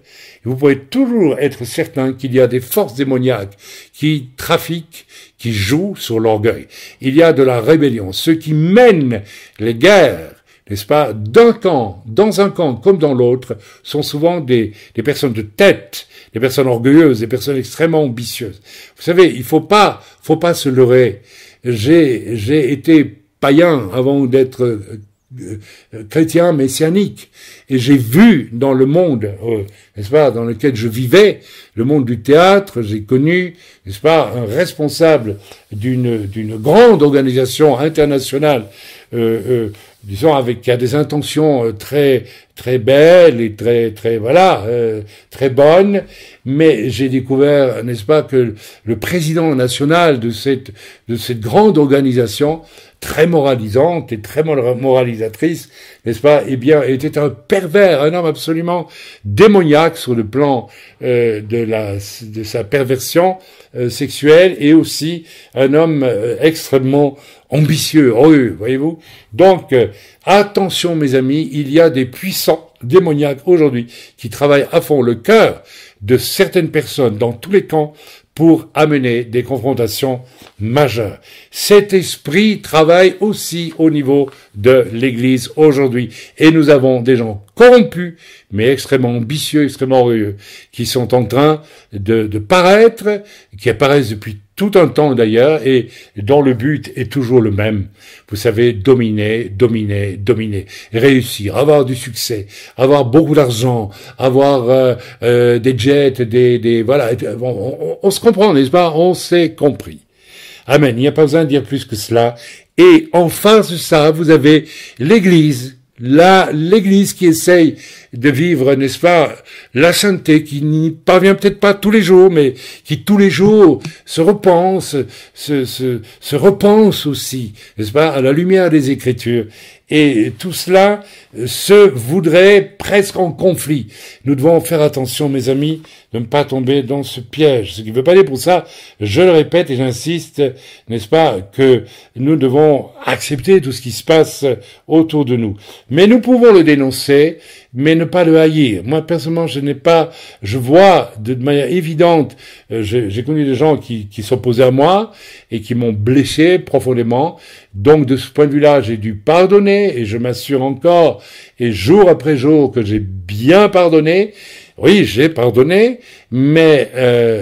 vous pouvez toujours être certain qu'il y a des forces démoniaques qui trafiquent, qui jouent sur l'orgueil. Il y a de la rébellion. Ceux qui mènent les guerres, n'est-ce pas, d'un camp, dans un camp comme dans l'autre, sont souvent des personnes de tête, des personnes orgueilleuses, des personnes extrêmement ambitieuses. Vous savez, il faut pas se leurrer. J'ai été païen avant d'être chrétien messianique, et j'ai vu dans le monde, n'est-ce pas, dans lequel je vivais, le monde du théâtre, j'ai connu, n'est-ce pas, un responsable d'une grande organisation internationale, disons qui a des intentions très très belles et très bonnes, mais j'ai découvert, n'est-ce pas, que le président national de cette grande organisation, très moralisante et très moralisatrice, n'est-ce pas, eh bien, était un pervers, un homme absolument démoniaque sur le plan de sa perversion sexuelle, et aussi un homme extrêmement ambitieux, heureux, voyez-vous. Donc, attention mes amis, il y a des puissants démoniaques aujourd'hui qui travaillent à fond le cœur de certaines personnes dans tous les camps pour amener des confrontations majeures. Cet esprit travaille aussi au niveau de l'Église aujourd'hui. Et nous avons des gens corrompus, mais extrêmement ambitieux, extrêmement orgueilleux, qui sont en train de paraître, qui apparaissent depuis tout un temps d'ailleurs, et dont le but est toujours le même. Vous savez, dominer, réussir, avoir du succès, avoir beaucoup d'argent, avoir des jets, voilà. On se comprend, n'est-ce pas? On s'est compris. Amen. Il n'y a pas besoin de dire plus que cela. Et en face de ça, vous avez l'Église. L'Église qui essaye de vivre, n'est-ce pas, la sainteté, qui n'y parvient peut-être pas tous les jours, mais qui tous les jours se repense, se repense aussi, n'est-ce pas, à la lumière des Écritures. Et tout cela se voudrait presque en conflit. Nous devons faire attention, mes amis, de ne pas tomber dans ce piège. Ce qui ne veut pas dire pour ça, je le répète et j'insiste, n'est-ce pas, que nous devons accepter tout ce qui se passe autour de nous. Mais nous pouvons le dénoncer, mais ne pas le haïr. Moi, personnellement, je vois de manière évidente, j'ai connu des gens qui s'opposaient à moi et qui m'ont blessé profondément. Donc, de ce point de vue-là, j'ai dû pardonner, et je m'assure encore, et jour après jour, que j'ai bien pardonné. Oui, j'ai pardonné, mais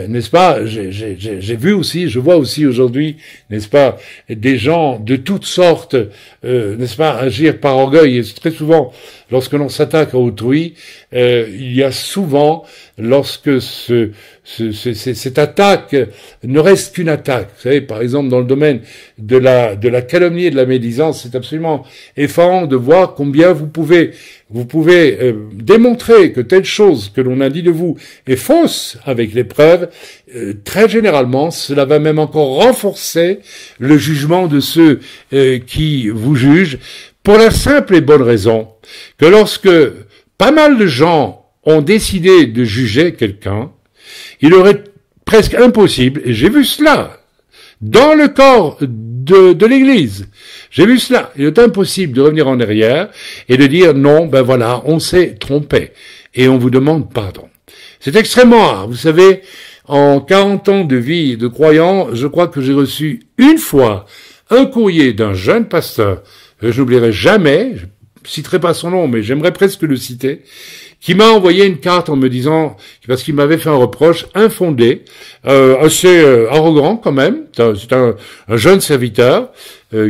n'est-ce pas, j'ai vu aussi, je vois aussi aujourd'hui, n'est-ce pas, des gens de toutes sortes, n'est-ce pas, agir par orgueil. Et très souvent, lorsque l'on s'attaque à autrui, il y a souvent, lorsque cette attaque ne reste qu'une attaque. Vous savez, par exemple, dans le domaine de la calomnie et de la médisance, c'est absolument effarant de voir combien vous pouvez démontrer que telle chose que l'on a dit de vous est fausse avec les preuves. Très généralement, cela va même encore renforcer le jugement de ceux qui vous jugent, pour la simple et bonne raison que lorsque pas mal de gens ont décidé de juger quelqu'un, il aurait presque impossible, et j'ai vu cela dans le corps de l'Église, j'ai vu cela, il est impossible de revenir en arrière et de dire non, ben voilà, on s'est trompé et on vous demande pardon. C'est extrêmement rare. Vous savez, en 40 ans de vie de croyant, je crois que j'ai reçu une fois un courrier d'un jeune pasteur, je n'oublierai jamais, je citerai pas son nom, mais j'aimerais presque le citer, qui m'a envoyé une carte en me disant, parce qu'il m'avait fait un reproche infondé, assez arrogant quand même. C'est un jeune serviteur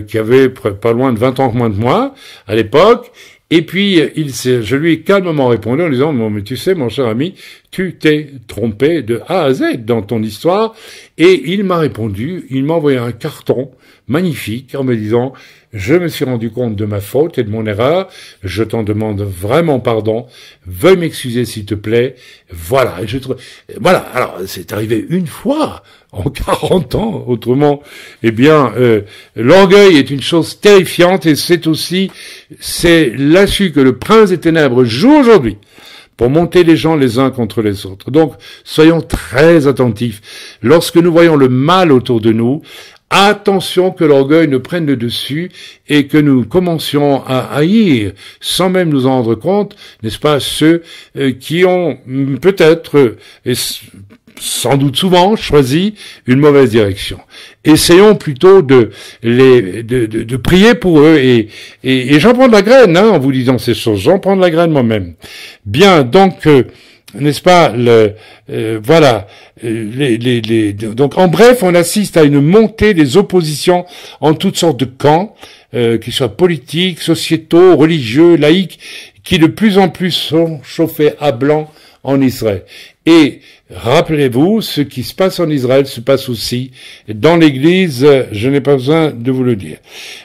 qui avait pas loin de 20 ans moins de moi à l'époque. Et puis, je lui ai calmement répondu en disant, bon, mais tu sais, mon cher ami, tu t'es trompé de A à Z dans ton histoire. Et il m'a répondu, il m'a envoyé un carton magnifique en me disant, je me suis rendu compte de ma faute et de mon erreur, je t'en demande vraiment pardon, veuille m'excuser s'il te plaît, voilà. Et voilà, alors c'est arrivé une fois en 40 ans, autrement, eh bien, l'orgueil est une chose terrifiante et c'est là-dessus que le prince des ténèbres joue aujourd'hui, pour monter les gens les uns contre les autres. Donc, soyons très attentifs. Lorsque nous voyons le mal autour de nous, attention que l'orgueil ne prenne le dessus et que nous commencions à haïr, sans même nous en rendre compte, n'est-ce pas, ceux qui ont peut-être, et sans doute souvent, choisi une mauvaise direction. Essayons plutôt de prier pour eux et j'en prends de la graine, en vous disant ces choses. J'en prends de la graine moi-même. Bien, donc, n'est-ce pas, voilà, donc en bref, on assiste à une montée des oppositions en toutes sortes de camps, qu'ils soient politiques, sociétaux, religieux, laïcs, qui de plus en plus sont chauffés à blanc en Israël. Et rappelez-vous, ce qui se passe en Israël se passe aussi dans l'Église, je n'ai pas besoin de vous le dire.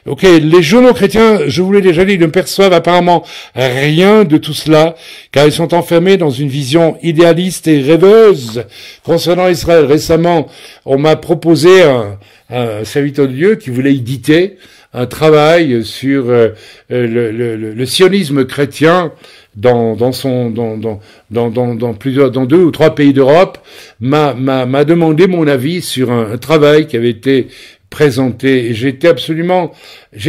Ok, les journaux chrétiens, je vous l'ai déjà dit, ne perçoivent apparemment rien de tout cela, car ils sont enfermés dans une vision idéaliste et rêveuse concernant Israël. Récemment, on m'a proposé un serviteur de Dieu qui voulait éditer un travail sur le sionisme chrétien dans 2 ou 3 pays d'Europe, m'a demandé mon avis sur un travail qui avait été présenté et j'ai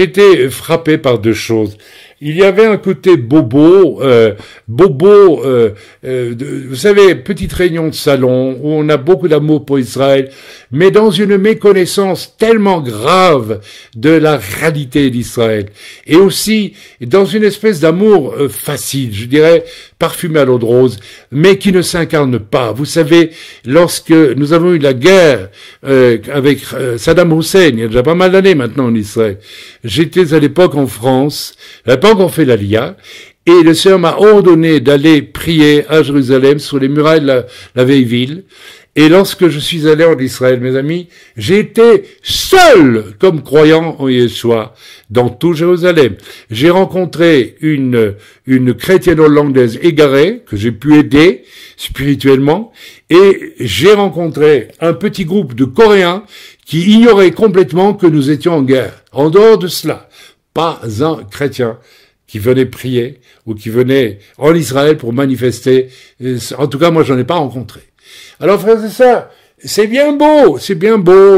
été frappé par 2 choses. Il y avait un côté bobo, vous savez, petite réunion de salon où on a beaucoup d'amour pour Israël, mais dans une méconnaissance tellement grave de la réalité d'Israël. Et aussi dans une espèce d'amour facile, je dirais, parfumé à l'eau de rose, mais qui ne s'incarne pas. Vous savez, lorsque nous avons eu la guerre avec Saddam Hussein, il y a déjà pas mal d'années maintenant en Israël, j'étais à l'époque en France, j'avais pas encore fait l'Aliyah, et le Seigneur m'a ordonné d'aller prier à Jérusalem sur les murailles de la vieille ville. Et lorsque je suis allé en Israël, mes amis, j'ai été seul comme croyant en Yeshua dans tout Jérusalem. J'ai rencontré une chrétienne hollandaise égarée que j'ai pu aider spirituellement et j'ai rencontré un petit groupe de Coréens qui ignoraient complètement que nous étions en guerre. En dehors de cela, pas un chrétien qui venait prier ou qui venait en Israël pour manifester. En tout cas, moi, j'en ai pas rencontré. Alors, frères et sœurs, c'est bien beau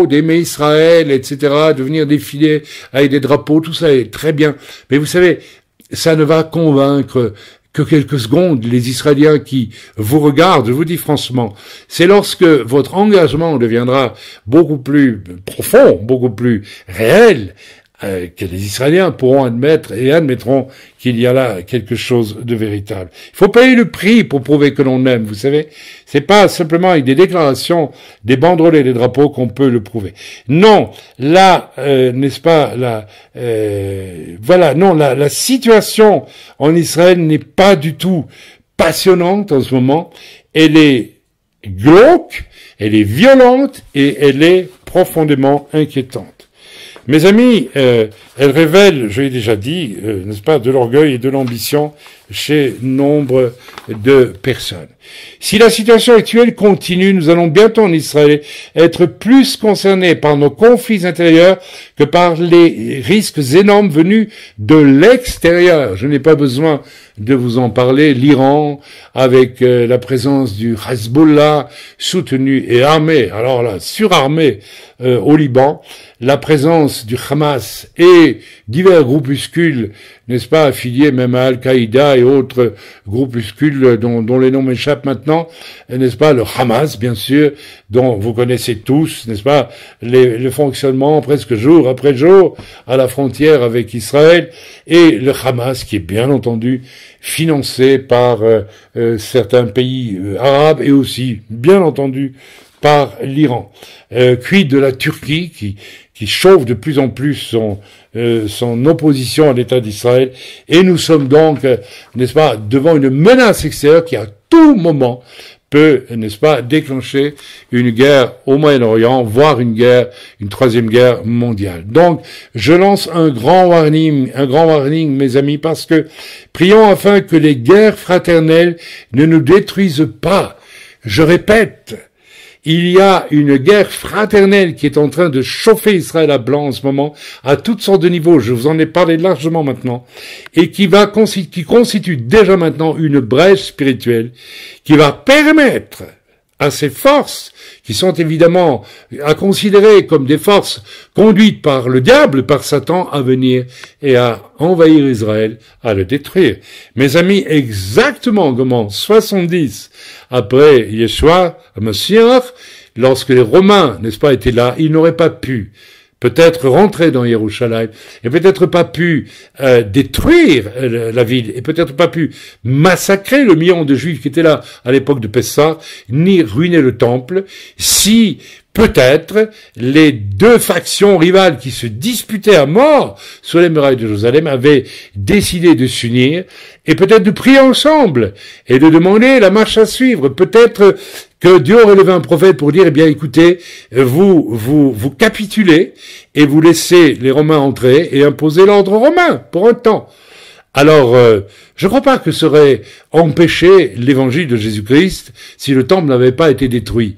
d'aimer Israël, etc., de venir défiler avec des drapeaux, tout ça est très bien. Mais vous savez, ça ne va convaincre que quelques secondes les Israéliens qui vous regardent. Je vous dis franchement, c'est lorsque votre engagement deviendra beaucoup plus profond, beaucoup plus réel, que les Israéliens pourront admettre et admettront qu'il y a là quelque chose de véritable. Il faut payer le prix pour prouver que l'on aime, vous savez. C'est pas simplement avec des déclarations, des banderoles et des drapeaux qu'on peut le prouver. Non, là, n'est-ce pas, la situation en Israël n'est pas du tout passionnante en ce moment. Elle est glauque, elle est violente et elle est profondément inquiétante. Mes amis, elle révèle, je l'ai déjà dit, n'est-ce pas, de l'orgueil et de l'ambition chez nombre de personnes. Si la situation actuelle continue, nous allons bientôt en Israël être plus concernés par nos conflits intérieurs que par les risques énormes venus de l'extérieur. Je n'ai pas besoin de vous en parler. L'Iran, avec la présence du Hezbollah soutenu et armé, alors là, surarmé au Liban, la présence du Hamas et divers groupuscules, n'est-ce pas, affiliés même à Al-Qaïda et autres groupuscules dont les noms m'échappent maintenant, n'est-ce pas, le Hamas, bien sûr, dont vous connaissez tous, n'est-ce pas, le fonctionnement presque jour après jour à la frontière avec Israël, et le Hamas qui est bien entendu financé par certains pays arabes et aussi, bien entendu, par l'Iran. Quid de la Turquie qui chauffe de plus en plus son opposition à l'État d'Israël, et nous sommes donc, n'est-ce pas, devant une menace extérieure qui à tout moment peut, n'est-ce pas, déclencher une guerre au Moyen-Orient, voire une troisième guerre mondiale. Donc, je lance un grand warning, mes amis, parce que prions afin que les guerres fraternelles ne nous détruisent pas. Je répète, il y a une guerre fraternelle qui est en train de chauffer Israël à blanc en ce moment, à toutes sortes de niveaux. Je vous en ai parlé largement maintenant, et qui constitue déjà maintenant une brèche spirituelle qui va permettre à ces forces, qui sont évidemment à considérer comme des forces conduites par le diable, par Satan, à venir et à envahir Israël, à le détruire. Mes amis, exactement comme en 70, après Yeshua, Mashiach, lorsque les Romains, n'est-ce pas, étaient là, ils n'auraient pas pu peut-être rentrer dans Yerushalayim, et peut-être pas pu détruire la ville, et peut-être pas pu massacrer le million de Juifs qui étaient là à l'époque de Pessah, ni ruiner le temple, si peut-être les deux factions rivales qui se disputaient à mort sur les murailles de Jérusalem avaient décidé de s'unir, et peut-être de prier ensemble, et de demander la marche à suivre, peut-être que Dieu aurait levé un prophète pour dire, eh bien, écoutez, vous capitulez et vous laissez les Romains entrer et imposer l'ordre romain pour un temps. Alors, je ne crois pas que ça aurait empêché l'évangile de Jésus-Christ si le temple n'avait pas été détruit.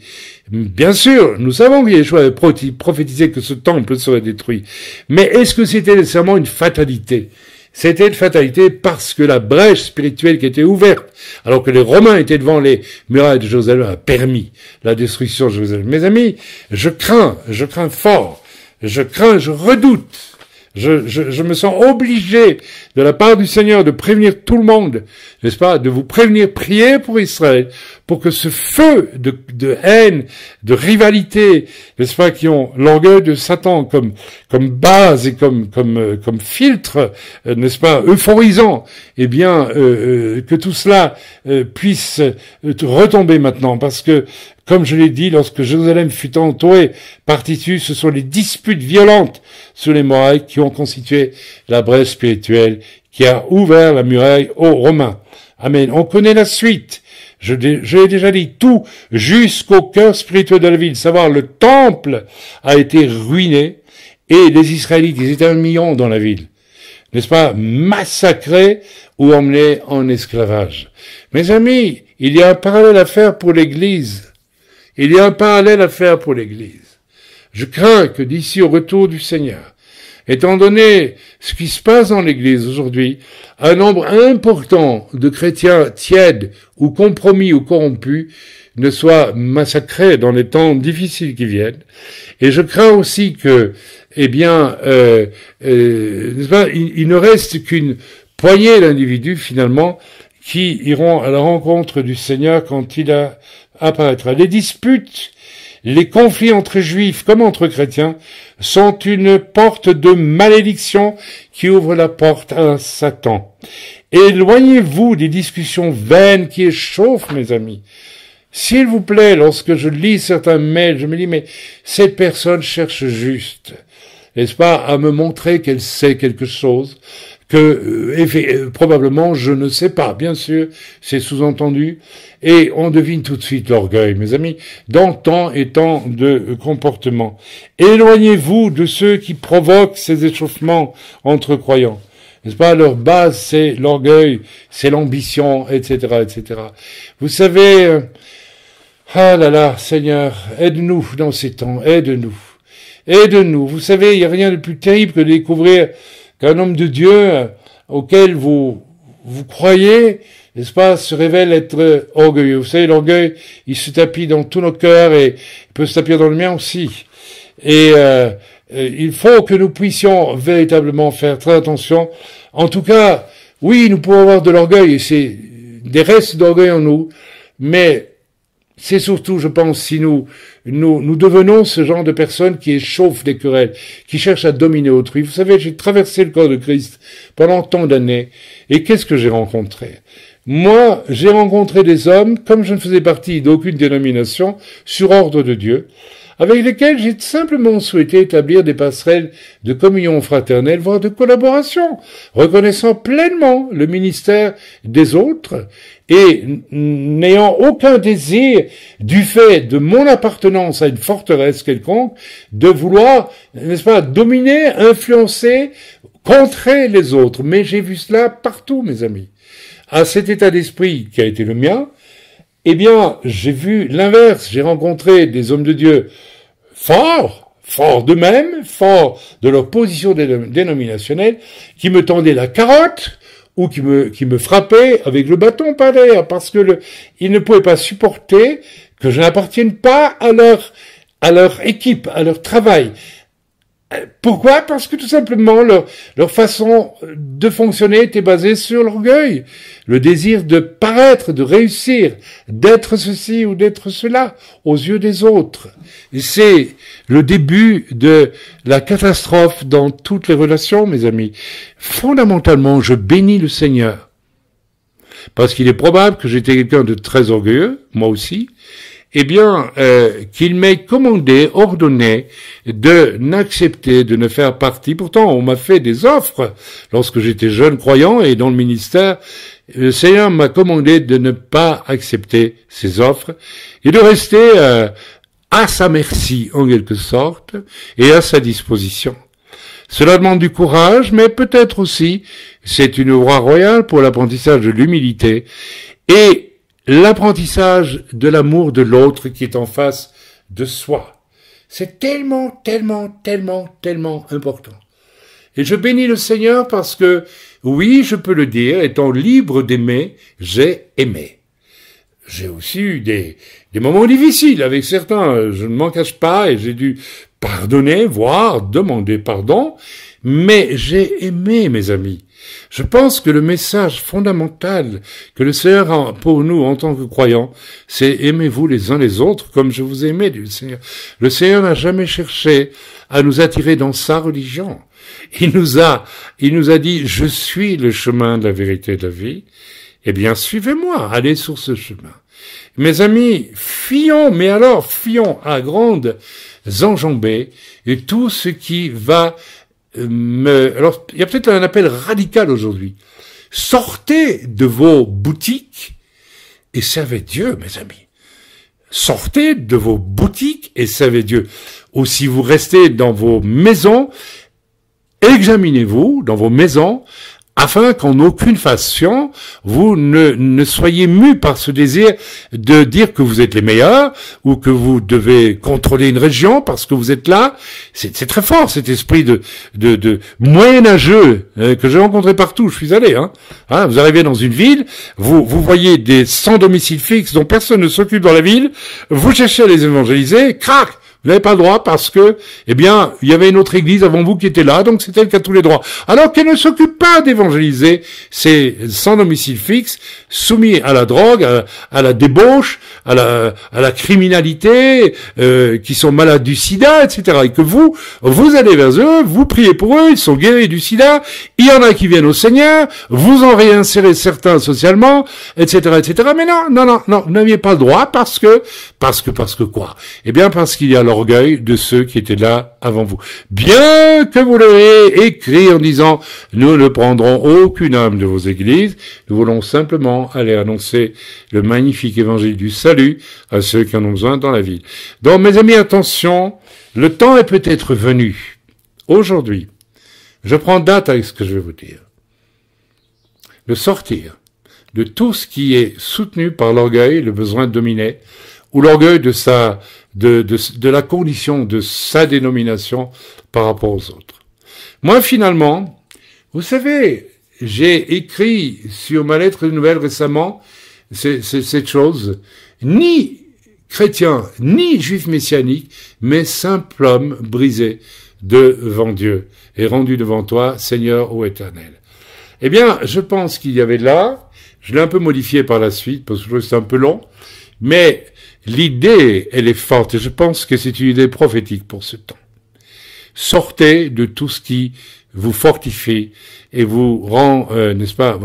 Bien sûr, nous savons que Yeshua avait prophétisé que ce temple serait détruit. Mais est-ce que c'était nécessairement une fatalité ? C'était une fatalité parce que la brèche spirituelle qui était ouverte, alors que les Romains étaient devant les murailles de Jérusalem, a permis la destruction de Jérusalem. Mes amis, je crains fort, je redoute, je me sens obligé de la part du Seigneur de prévenir tout le monde, n'est-ce pas, de vous prévenir, prier pour Israël, pour que ce feu de haine, de rivalité, n'est-ce pas, qui ont l'orgueil de Satan comme base et comme filtre, n'est-ce pas, euphorisant, eh bien, que tout cela puisse retomber maintenant, parce que, comme je l'ai dit, lorsque Jérusalem fut entourée par Titus, ce sont les disputes violentes sur les murailles qui ont constitué la brèche spirituelle qui a ouvert la muraille aux Romains. Amen. On connaît la suite. Je l'ai déjà dit, tout jusqu'au cœur spirituel de la ville. Savoir, le temple a été ruiné et les Israélites, ils étaient 1 million dans la ville. N'est-ce pas? Massacrés ou emmenés en esclavage. Mes amis, il y a un parallèle à faire pour l'Église. Il y a un parallèle à faire pour l'Église. Je crains que d'ici au retour du Seigneur, étant donné ce qui se passe dans l'Église aujourd'hui, un nombre important de chrétiens tièdes ou compromis ou corrompus ne soient massacrés dans les temps difficiles qui viennent. Et je crains aussi que, eh bien, n'est-ce pas, il ne reste qu'une poignée d'individus finalement qui iront à la rencontre du Seigneur quand il apparaîtra. Les disputes, Les conflits entre juifs comme entre chrétiens sont une porte de malédiction qui ouvre la porte à Satan. Éloignez-vous des discussions vaines qui échauffent, mes amis. S'il vous plaît, lorsque je lis certains mails, je me dis, mais cette personne cherche juste, n'est-ce pas, à me montrer qu'elle sait quelque chose, que probablement je ne sais pas, bien sûr, c'est sous-entendu, et on devine tout de suite l'orgueil, mes amis, dans tant et tant de comportements. Éloignez-vous de ceux qui provoquent ces échauffements entre croyants. N'est-ce pas? Leur base, c'est l'orgueil, c'est l'ambition, etc., etc. Vous savez, ah là là, Seigneur, aide-nous dans ces temps, aide-nous. Aide-nous. Vous savez, il n'y a rien de plus terrible que de découvrir qu'un homme de Dieu auquel vous croyez, n'est-ce pas, se révèle être orgueilleux. Vous savez, l'orgueil, il se tapit dans tous nos cœurs et il peut se tapir dans le mien aussi. Et il faut que nous puissions véritablement faire très attention. En tout cas, oui, nous pouvons avoir de l'orgueil et c'est des restes d'orgueil en nous, mais c'est surtout, je pense, si nous devenons ce genre de personnes qui échauffent des querelles, qui cherchent à dominer autrui. Vous savez, j'ai traversé le corps de Christ pendant tant d'années, et qu'est-ce que j'ai rencontré? Moi, j'ai rencontré des hommes, comme je ne faisais partie d'aucune dénomination, sur ordre de Dieu, avec lesquels j'ai simplement souhaité établir des passerelles de communion fraternelle, voire de collaboration, reconnaissant pleinement le ministère des autres et n'ayant aucun désir, du fait de mon appartenance à une forteresse quelconque, de vouloir, n'est-ce pas, dominer, influencer, contrer les autres. Mais j'ai vu cela partout, mes amis. À cet état d'esprit qui a été le mien, eh bien, j'ai vu l'inverse. J'ai rencontré des hommes de Dieu forts d'eux-mêmes, forts de leur position dénominationnelle, qui me tendaient la carotte ou qui me frappaient avec le bâton par derrière, parce que ils ne pouvaient pas supporter que je n'appartienne pas à leur équipe, à leur travail. Pourquoi? Parce que tout simplement leur façon de fonctionner était basée sur l'orgueil, le désir de paraître, de réussir, d'être ceci ou d'être cela aux yeux des autres. Et c'est le début de la catastrophe dans toutes les relations, mes amis. Fondamentalement, je bénis le Seigneur, parce qu'il est probable que j'étais quelqu'un de très orgueilleux, moi aussi, eh bien, qu'il m'ait commandé, ordonné de n'accepter, de ne faire partie. Pourtant, on m'a fait des offres lorsque j'étais jeune croyant et dans le ministère. Le Seigneur m'a commandé de ne pas accepter ces offres et de rester à sa merci, en quelque sorte, et à sa disposition. Cela demande du courage, mais peut-être aussi, c'est une voie royale pour l'apprentissage de l'humilité et l'apprentissage de l'amour de l'autre qui est en face de soi. C'est tellement, tellement, tellement, tellement important. Et je bénis le Seigneur parce que, oui, je peux le dire, étant libre d'aimer, j'ai aimé. J'ai aussi eu des moments difficiles avec certains, je ne m'en cache pas, et j'ai dû pardonner, voire demander pardon, mais j'ai aimé, mes amis. Je pense que le message fondamental que le Seigneur a pour nous en tant que croyants, c'est aimez-vous les uns les autres comme je vous ai aimé, dit le Seigneur. Le Seigneur n'a jamais cherché à nous attirer dans sa religion. Il nous a dit, je suis le chemin de la vérité et de la vie. Eh bien, suivez-moi, allez sur ce chemin. Mes amis, fuyons à grandes enjambées et tout ce qui va alors, il y a peut-être un appel radical aujourd'hui. Sortez de vos boutiques et servez Dieu, mes amis. Sortez de vos boutiques et servez Dieu. Ou si vous restez dans vos maisons, examinez-vous dans vos maisons afin qu'en aucune façon vous ne soyez mus par ce désir de dire que vous êtes les meilleurs ou que vous devez contrôler une région parce que vous êtes là. C'est très fort cet esprit de moyenâgeux que j'ai rencontré partout. Je suis allé. Vous arrivez dans une ville, vous voyez des sans domicile fixe dont personne ne s'occupe dans la ville, vous cherchez à les évangéliser, crac, Vous n'avez pas le droit parce que, eh bien, il y avait une autre église avant vous qui était là, donc c'est elle qui a tous les droits. Alors qu'elle ne s'occupe pas d'évangéliser ces sans domicile fixe, soumis à la drogue, à la débauche, à la criminalité, qui sont malades du sida, etc. Et que vous allez vers eux, vous priez pour eux, ils sont guéris du sida, il y en a qui viennent au Seigneur, vous en réinsérez certains socialement, etc., etc. Mais non, vous n'aviez pas le droit parce que quoi? Eh bien, parce qu'il y a l'orgueil de ceux qui étaient là avant vous. Bien que vous l'ayez écrit en disant, nous ne prendrons aucune âme de vos églises, nous voulons simplement aller annoncer le magnifique évangile du salut à ceux qui en ont besoin dans la ville. Donc, mes amis, attention, le temps est peut-être venu. Aujourd'hui, je prends date avec ce que je vais vous dire. De sortir de tout ce qui est soutenu par l'orgueil, le besoin de dominer, ou l'orgueil de la condition de sa dénomination par rapport aux autres. Moi, finalement, vous savez, j'ai écrit sur ma lettre de nouvelles récemment cette chose, ni chrétien, ni juif messianique, mais simple homme brisé devant Dieu et rendu devant toi, Seigneur ô Éternel. Eh bien, je pense qu'il y avait là, je l'ai un peu modifié par la suite, parce que c'est un peu long, mais l'idée, elle est forte, et je pense que c'est une idée prophétique pour ce temps. Sortez de tout ce qui vous fortifie et vous rend, n'est-ce pas,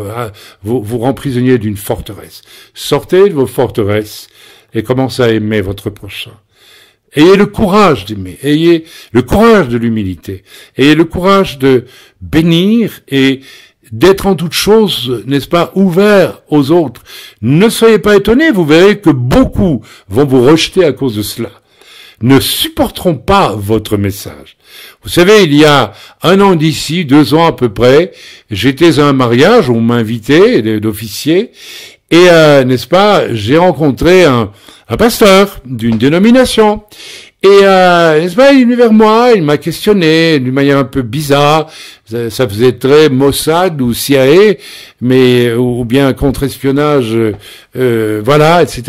vous rend prisonnier d'une forteresse. Sortez de vos forteresses et commencez à aimer votre prochain. Ayez le courage d'aimer, ayez le courage de l'humilité, ayez le courage de bénir et d'être en toute chose, n'est-ce pas, ouvert aux autres. Ne soyez pas étonnés, vous verrez que beaucoup vont vous rejeter à cause de cela. Ne supporteront pas votre message. Vous savez, il y a 1 an d'ici, 2 ans à peu près, j'étais à un mariage, on m'a invité d'officier, et n'est-ce pas, j'ai rencontré un pasteur d'une dénomination. Et n'est-ce pas, il est venu vers moi, il m'a questionné d'une manière un peu bizarre. Ça faisait très Mossad ou CIA, mais ou bien contre-espionnage, voilà, etc.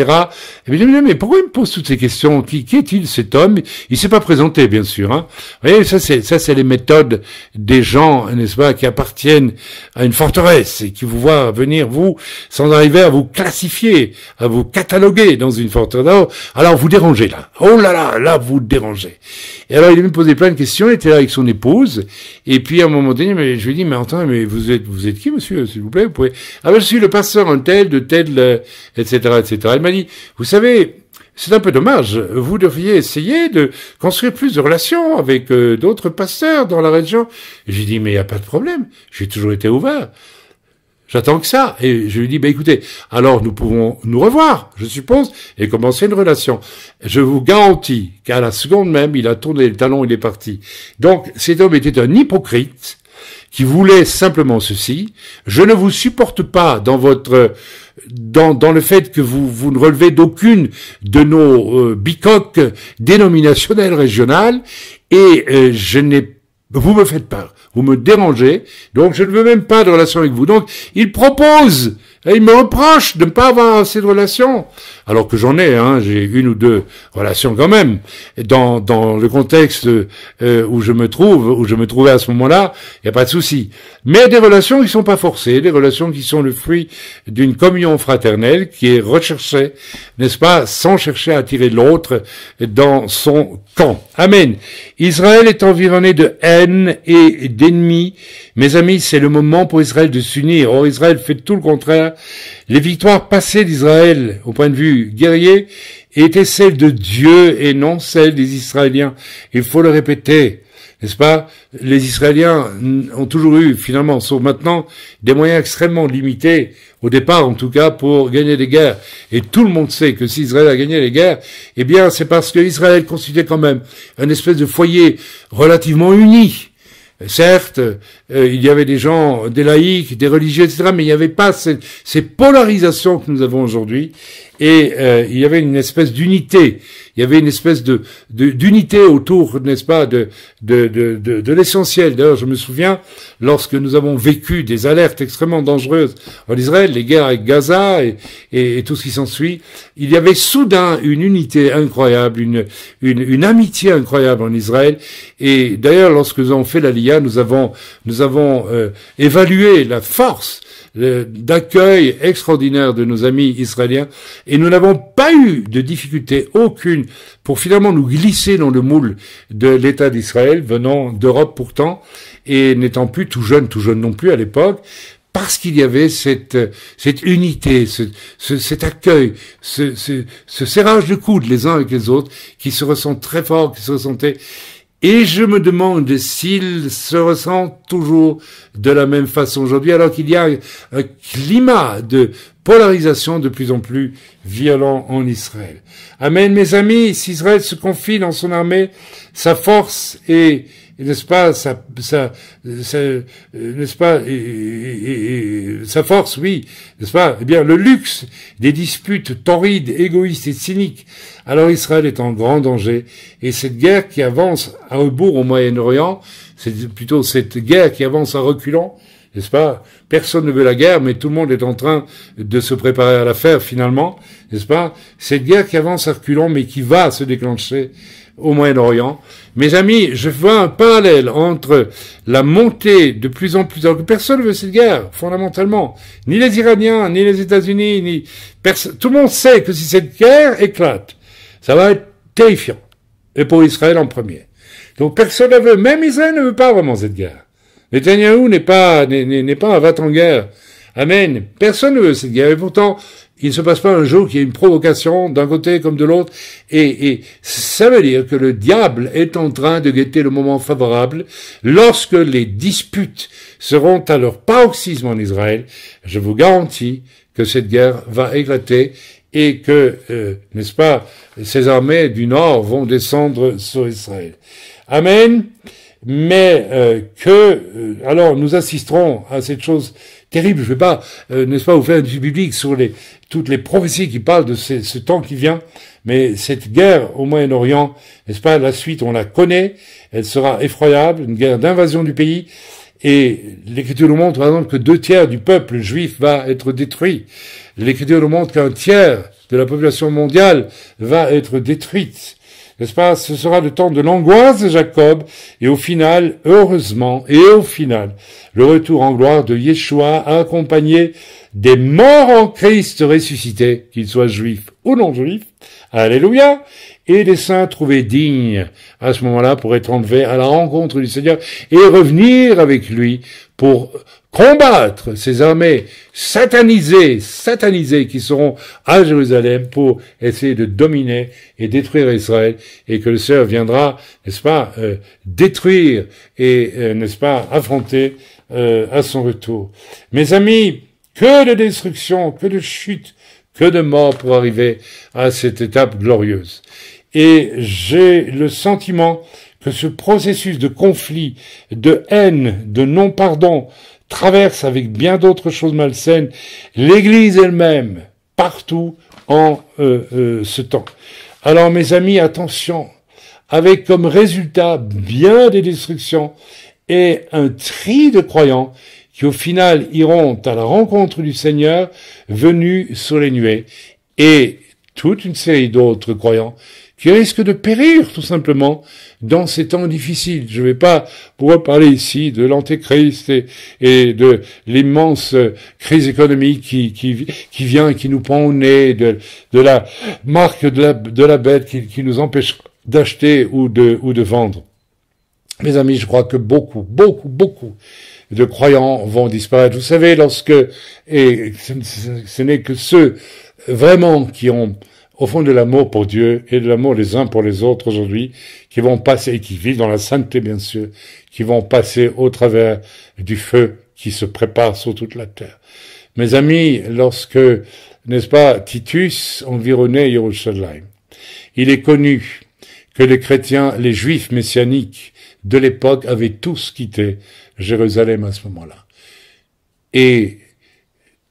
Et puis je me disais, mais pourquoi il me pose toutes ces questions? Qui est-il cet homme? Il s'est pas présenté, bien sûr. Hein. Vous voyez, ça c'est les méthodes des gens, n'est-ce pas, qui appartiennent à une forteresse et qui vous voient venir vous sans arriver à vous classifier, à vous cataloguer dans une forteresse. Alors vous dérangez là. Oh là, vous dérangez. Et alors il me posait plein de questions. Il était là avec son épouse. Et puis à un moment donné, je lui ai dit, mais attends, mais vous êtes qui, monsieur, s'il vous plaît? Vous pouvez... Ah ben je suis le pasteur un tel, de tel, etc., etc. Il m'a dit, vous savez, c'est un peu dommage. Vous devriez essayer de construire plus de relations avec d'autres pasteurs dans la région. Et j'ai dit, mais il n'y a pas de problème. J'ai toujours été ouvert. J'attends que ça. Et je lui dis, écoutez, alors nous pouvons nous revoir, je suppose, et commencer une relation. Je vous garantis qu'à la seconde même, il a tourné le talon, il est parti. Donc, cet homme était un hypocrite qui voulait simplement ceci. Je ne vous supporte pas dans le fait que vous ne relevez d'aucune de nos bicoques dénominationnelles régionales, et vous me faites peur, vous me dérangez, donc je ne veux même pas de relation avec vous. Donc, il propose, et il me reproche de ne pas avoir assez de relations, alors que j'en ai, j'ai 1 ou 2 relations quand même, dans le contexte où je me trouvais à ce moment-là, il n'y a pas de souci. Mais des relations qui sont pas forcées, des relations qui sont le fruit d'une communion fraternelle qui est recherchée, n'est-ce pas, sans chercher à attirer l'autre dans son camp. Amen. Israël est environné de haine et d'ennemis. Mes amis, c'est le moment pour Israël de s'unir. Or, Israël fait tout le contraire. Les victoires passées d'Israël, au point de vue guerrier, étaient celles de Dieu et non celles des Israéliens. Il faut le répéter, n'est-ce pas? Les Israéliens ont toujours eu, finalement, sauf maintenant, des moyens extrêmement limités, au départ en tout cas, pour gagner des guerres. Et tout le monde sait que si Israël a gagné les guerres, eh bien c'est parce que Israël constituait quand même un espèce de foyer relativement uni. Certes, il y avait des gens, des laïcs, des religieux, etc., mais il n'y avait pas ces polarisations que nous avons aujourd'hui, et il y avait une espèce d'unité, il il y avait une espèce d'unité autour, n'est-ce pas, de l'essentiel. D'ailleurs, je me souviens, lorsque nous avons vécu des alertes extrêmement dangereuses en Israël, les guerres avec Gaza et tout ce qui s'ensuit, il y avait soudain une unité incroyable, une amitié incroyable en Israël. Et d'ailleurs, lorsque nous avons fait l'Aliyah, nous avons évalué la force d'accueil extraordinaire de nos amis israéliens, et nous n'avons pas eu de difficulté aucune pour finalement nous glisser dans le moule de l'État d'Israël, venant d'Europe pourtant, et n'étant plus tout jeune non plus à l'époque, parce qu'il y avait cette unité, cet accueil, ce serrage de coudes les uns avec les autres, qui se ressent très fort, qui se ressentait. Et je me demande s'il se ressent toujours de la même façon aujourd'hui, alors qu'il y a un climat de polarisation de plus en plus violent en Israël. Amen, mes amis, si Israël se confie dans son armée, sa force est, n'est-ce pas, n'est-ce pas, sa force, oui, n'est-ce pas, eh bien, le luxe des disputes torrides, égoïstes et cyniques, alors Israël est en grand danger, et cette guerre qui avance à rebours au Moyen-Orient, c'est plutôt cette guerre qui avance en reculant, n'est-ce pas? Personne ne veut la guerre, mais tout le monde est en train de se préparer à la faire finalement, n'est-ce pas? Cette guerre qui avance à reculons, mais qui va se déclencher au Moyen-Orient. Mes amis, je vois un parallèle entre la montée de plus en plus, alors que personne ne veut cette guerre, fondamentalement. Ni les Iraniens, ni les États-Unis, ni personne. Tout le monde sait que si cette guerre éclate, ça va être terrifiant. Et pour Israël en premier. Donc personne ne veut, même Israël ne veut pas vraiment cette guerre. Netanyahou n'est pas un va-t-en-guerre. Amen. Personne ne veut cette guerre. Et pourtant, il ne se passe pas un jour qu'il y ait une provocation d'un côté comme de l'autre. Et ça veut dire que le diable est en train de guetter le moment favorable lorsque les disputes seront à leur paroxysme en Israël. Je vous garantis que cette guerre va éclater et que, n'est-ce pas, ces armées du Nord vont descendre sur Israël. Amen. Mais alors nous assisterons à cette chose terrible. Je vais pas, n'est-ce pas, vous faire une étude biblique sur toutes les prophéties qui parlent de ce temps qui vient, mais cette guerre au Moyen-Orient, n'est-ce pas, la suite on la connaît, elle sera effroyable, une guerre d'invasion du pays, et l'Écriture nous montre par exemple que 2/3 du peuple juif va être détruit. L'Écriture nous montre qu'un tiers de la population mondiale va être détruite. N'est-ce pas? Ce sera le temps de l'angoisse de Jacob, et au final, heureusement, le retour en gloire de Yeshua, accompagné des morts en Christ ressuscités, qu'ils soient juifs ou non juifs. Alléluia! Et les saints trouvés dignes, à ce moment-là, pour être enlevés à la rencontre du Seigneur et revenir avec lui pour combattre ces armées satanisées qui seront à Jérusalem pour essayer de dominer et détruire Israël, et que le Seigneur viendra, n'est-ce pas, détruire et, n'est-ce pas, affronter à son retour. Mes amis, que de destruction, que de chute, que de mort pour arriver à cette étape glorieuse. Et j'ai le sentiment que ce processus de conflit, de haine, de non-pardon, traverse avec bien d'autres choses malsaines l'Église elle-même, partout en ce temps. Alors mes amis, attention, avec comme résultat bien des destructions et un tri de croyants qui au final iront à la rencontre du Seigneur venu sur les nuées, et toute une série d'autres croyants qui risquent de périr tout simplement dans ces temps difficiles. Je ne vais pas pouvoir parler ici de l'antéchrist et de l'immense crise économique qui vient et qui nous pend au nez, de la marque de la bête qui nous empêche d'acheter ou de vendre. Mes amis, je crois que beaucoup de croyants vont disparaître. Vous savez, et ce n'est que ceux vraiment qui ont au fond de l'amour pour Dieu et de l'amour les uns pour les autres aujourd'hui, qui vont passer, et qui vivent dans la sainteté bien sûr, qui vont passer au travers du feu qui se prépare sur toute la terre. Mes amis, lorsque, n'est-ce pas, Titus environnait Jérusalem, il est connu que les chrétiens, les juifs messianiques de l'époque avaient tous quitté Jérusalem à ce moment-là. Et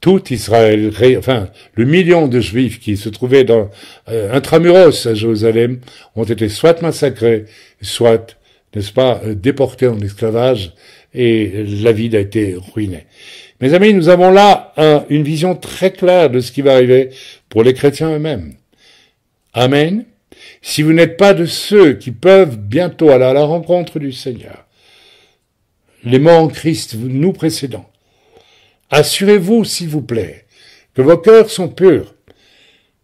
tout Israël, enfin, le million de Juifs qui se trouvaient dans intramuros à Jérusalem ont été soit massacrés, soit, n'est-ce pas, déportés en esclavage, et la ville a été ruinée. Mes amis, nous avons là une vision très claire de ce qui va arriver pour les chrétiens eux-mêmes. Amen. Si vous n'êtes pas de ceux qui peuvent bientôt aller à la rencontre du Seigneur, les morts en Christ nous précédant, assurez-vous, s'il vous plaît, que vos cœurs sont purs.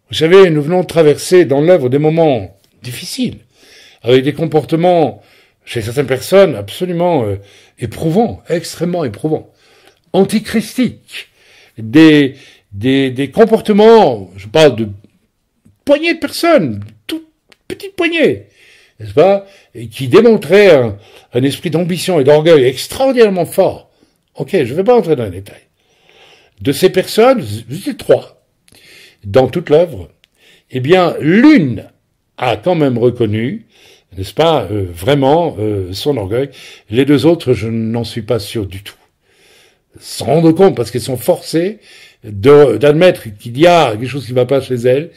Vous savez, nous venons de traverser dans l'œuvre des moments difficiles, avec des comportements chez certaines personnes absolument éprouvants, extrêmement éprouvants, antichristiques, des comportements, je parle de poignées de personnes, toutes petites poignées, n'est-ce pas, et qui démontraient un esprit d'ambition et d'orgueil extraordinairement fort. Ok, je ne vais pas entrer dans les détails. De ces personnes, j'étais 3, dans toute l'œuvre, eh bien, l'une a quand même reconnu, n'est-ce pas, vraiment son orgueil. Les 2 autres, je n'en suis pas sûr du tout. S'en rendre compte, parce qu'elles sont forcées d'admettre qu'il y a quelque chose qui ne va pas chez elles,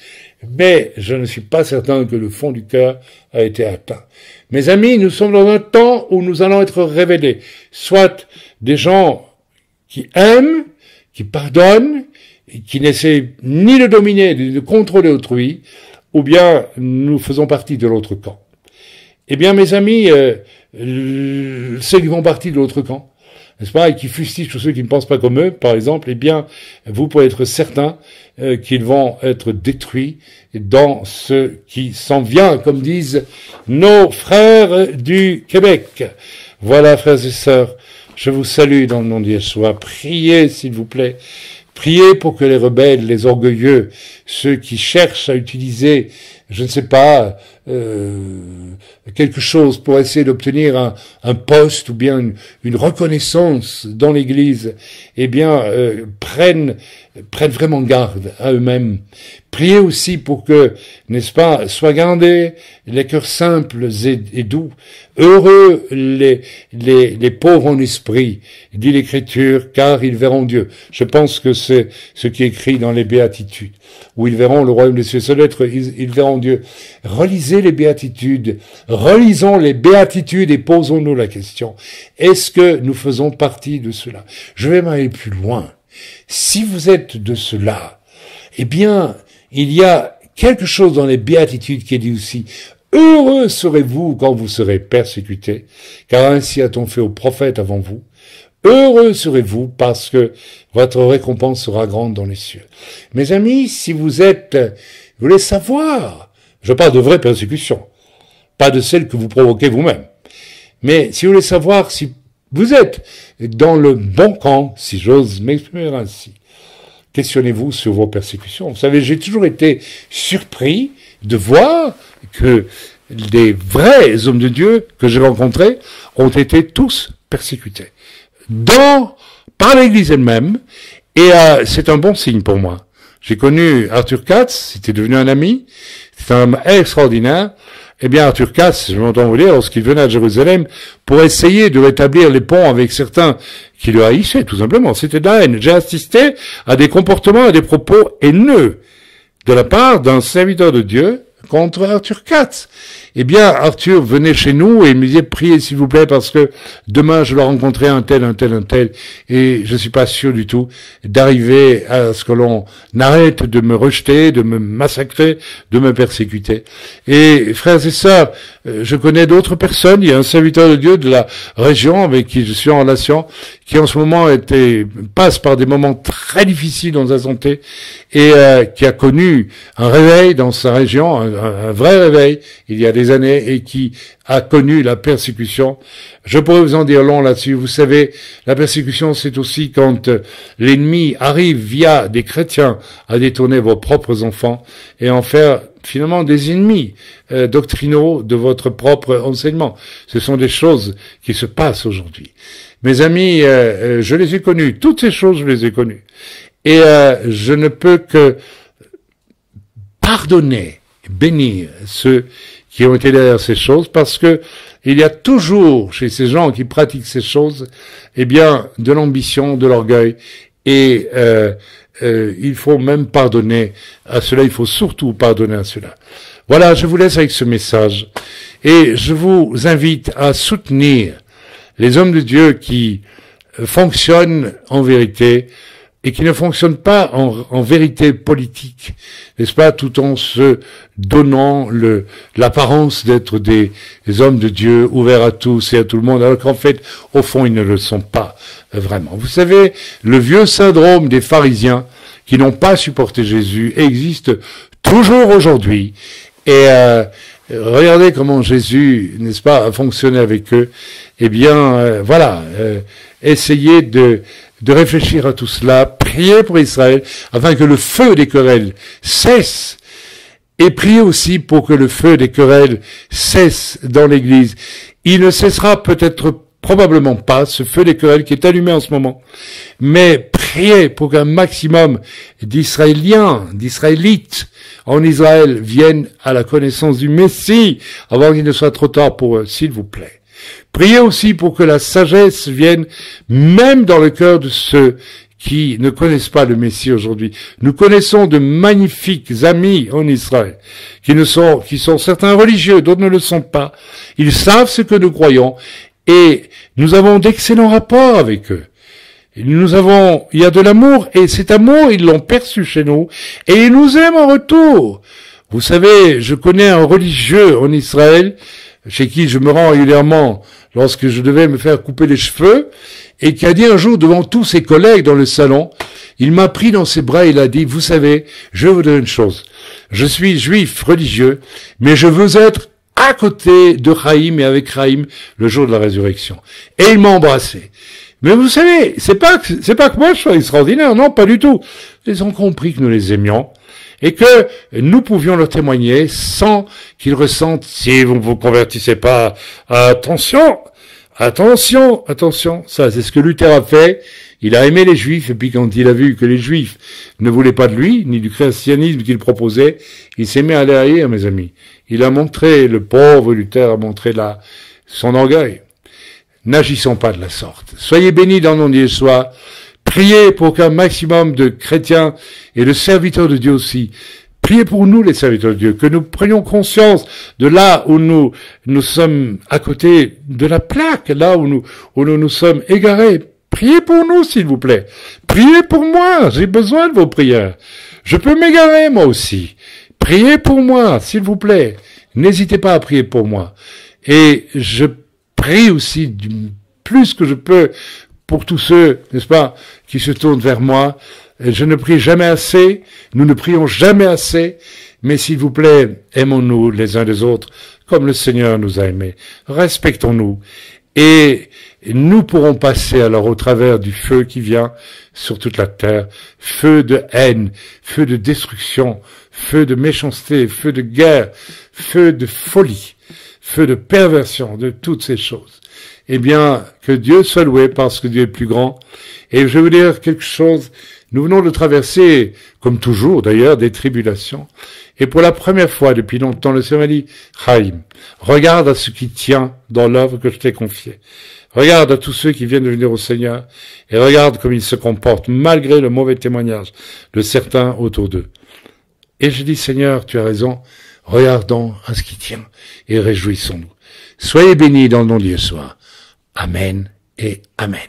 mais je ne suis pas certain que le fond du cœur a été atteint. Mes amis, nous sommes dans un temps où nous allons être révélés, soit des gens qui aiment, qui pardonnent, et qui n'essaient ni de dominer, ni de contrôler autrui, ou bien nous faisons partie de l'autre camp. Eh bien, mes amis, ceux qui font partie de l'autre camp, n'est-ce pas, et qui fustigent tous ceux qui ne pensent pas comme eux, par exemple, eh bien, vous pouvez être certain qu'ils vont être détruits dans ce qui s'en vient, comme disent nos frères du Québec. Voilà, frères et sœurs, je vous salue dans le nom de Yeshua. Priez, s'il vous plaît. Priez pour que les rebelles, les orgueilleux, ceux qui cherchent à utiliser, je ne sais pas, quelque chose pour essayer d'obtenir un poste ou bien une reconnaissance dans l'Église, eh bien, prennent vraiment garde à eux-mêmes. Priez aussi pour que, n'est-ce pas, soient gardés les cœurs simples et doux. Heureux les pauvres en esprit, dit l'Écriture, car ils verront Dieu. Je pense que c'est ce qui est écrit dans les Béatitudes, où ils verront le royaume des cieux. Ça doit être, ils verront Dieu. Relisez les Béatitudes, relisons les Béatitudes et posons-nous la question. Est-ce que nous faisons partie de cela? Je vais m'aller plus loin. Si vous êtes de cela, eh bien, il y a quelque chose dans les Béatitudes qui est dit aussi. Heureux serez-vous quand vous serez persécutés, car ainsi a-t-on fait aux prophètes avant vous. Heureux serez-vous parce que votre récompense sera grande dans les cieux. Mes amis, si vous voulez savoir, je parle de vraies persécutions, pas de celles que vous provoquez vous-même. Mais si vous voulez savoir si vous êtes dans le bon camp, si j'ose m'exprimer ainsi, questionnez-vous sur vos persécutions. Vous savez, j'ai toujours été surpris de voir que les vrais hommes de Dieu que j'ai rencontrés ont été tous persécutés. Par l'Église elle-même, et c'est un bon signe pour moi. J'ai connu Arthur Katz, c'était devenu un ami, c'est un homme extraordinaire. Eh bien, Arthur Katz, je m'entends vous dire, lorsqu'il venait à Jérusalem, pour essayer de rétablir les ponts avec certains qui le haïssaient, tout simplement. C'était de la haine. J'ai assisté à des comportements, à des propos haineux de la part d'un serviteur de Dieu contre Arthur Katz. Eh bien, Arthur venait chez nous et il me disait, priez s'il vous plaît parce que demain je dois rencontrer un tel, et je suis pas sûr du tout d'arriver à ce que l'on arrête de me rejeter, de me massacrer, de me persécuter. Et frères et sœurs, je connais d'autres personnes, il y a un serviteur de Dieu de la région avec qui je suis en relation, qui en ce moment passe par des moments très difficiles dans sa santé et qui a connu un réveil dans sa région, un vrai réveil, il y a des années, et qui a connu la persécution. Je pourrais vous en dire long là-dessus. Vous savez, la persécution, c'est aussi quand l'ennemi arrive via des chrétiens à détourner vos propres enfants et en faire finalement des ennemis doctrinaux de votre propre enseignement. Ce sont des choses qui se passent aujourd'hui. Mes amis, je les ai connus. Toutes ces choses, je les ai connues. Et je ne peux que pardonner, bénir ceux qui ont été derrière ces choses, parce que il y a toujours chez ces gens qui pratiquent ces choses, eh bien, de l'ambition, de l'orgueil et il faut même pardonner à cela, il faut surtout pardonner à cela. Voilà, je vous laisse avec ce message et je vous invite à soutenir les hommes de Dieu qui fonctionnent en vérité et qui ne fonctionnent pas en vérité politique, n'est-ce pas, tout en se donnant l'apparence d'être des hommes de Dieu ouverts à tous et à tout le monde, alors qu'en fait, au fond, ils ne le sont pas vraiment. Vous savez, le vieux syndrome des pharisiens qui n'ont pas supporté Jésus existe toujours aujourd'hui. Et regardez comment Jésus, n'est-ce pas, a fonctionné avec eux. Eh bien, voilà, essayez de réfléchir à tout cela, priez pour Israël, afin que le feu des querelles cesse, et priez aussi pour que le feu des querelles cesse dans l'Église. Il ne cessera peut-être probablement pas, ce feu des querelles qui est allumé en ce moment, mais priez pour qu'un maximum d'Israélites en Israël viennent à la connaissance du Messie, avant qu'il ne soit trop tard pour eux, s'il vous plaît. Priez aussi pour que la sagesse vienne même dans le cœur de ceux qui ne connaissent pas le Messie aujourd'hui. Nous connaissons de magnifiques amis en Israël, qui sont certains religieux, d'autres ne le sont pas. Ils savent ce que nous croyons, et nous avons d'excellents rapports avec eux. Il y a de l'amour, et cet amour, ils l'ont perçu chez nous, et ils nous aiment en retour. Vous savez, je connais un religieux en Israël, chez qui je me rends régulièrement lorsque je devais me faire couper les cheveux, et qui a dit un jour devant tous ses collègues dans le salon, il m'a pris dans ses bras et il a dit, vous savez, je vous dire une chose, je suis juif religieux, mais je veux être à côté de Chaim et avec Chaim le jour de la résurrection. Et il m'a embrassé. Mais vous savez, c'est pas que moi je sois extraordinaire, non, pas du tout. Ils ont compris que nous les aimions et que nous pouvions leur témoigner sans qu'ils ressentent, si vous ne vous convertissez pas, attention, ça c'est ce que Luther a fait. Il a aimé les Juifs, et puis quand il a vu que les Juifs ne voulaient pas de lui, ni du christianisme qu'il proposait, il s'est mis à les haïr, mes amis. Il a montré, le pauvre Luther a montré son orgueil. N'agissons pas de la sorte. Soyez bénis dans le nom de Dieu soit. Priez pour qu'un maximum de chrétiens et de serviteurs de Dieu aussi, priez pour nous les serviteurs de Dieu, que nous prenions conscience de là où nous sommes à côté de la plaque, là où nous sommes égarés. Priez pour nous, s'il vous plaît. Priez pour moi, j'ai besoin de vos prières. Je peux m'égarer, moi aussi. Priez pour moi, s'il vous plaît. N'hésitez pas à prier pour moi. Et je prie aussi du plus que je peux pour tous ceux, n'est-ce pas, qui se tournent vers moi. Je ne prie jamais assez, nous ne prions jamais assez, mais s'il vous plaît, aimons-nous les uns les autres comme le Seigneur nous a aimés. Respectons-nous. Et nous pourrons passer alors au travers du feu qui vient sur toute la terre, feu de haine, feu de destruction, feu de méchanceté, feu de guerre, feu de folie, feu de perversion, de toutes ces choses. Eh bien, que Dieu soit loué parce que Dieu est plus grand. Et je vais vous dire quelque chose, nous venons de traverser, comme toujours d'ailleurs, des tribulations. Et pour la première fois depuis longtemps, le Seigneur m'a dit, Chaim, regarde à ce qui tient dans l'œuvre que je t'ai confiée. Regarde à tous ceux qui viennent de venir au Seigneur et regarde comme ils se comportent malgré le mauvais témoignage de certains autour d'eux. Et je dis, Seigneur, tu as raison, regardons à ce qui tient et réjouissons-nous. Soyez bénis dans le nom de Dieu soit. Amen et Amen.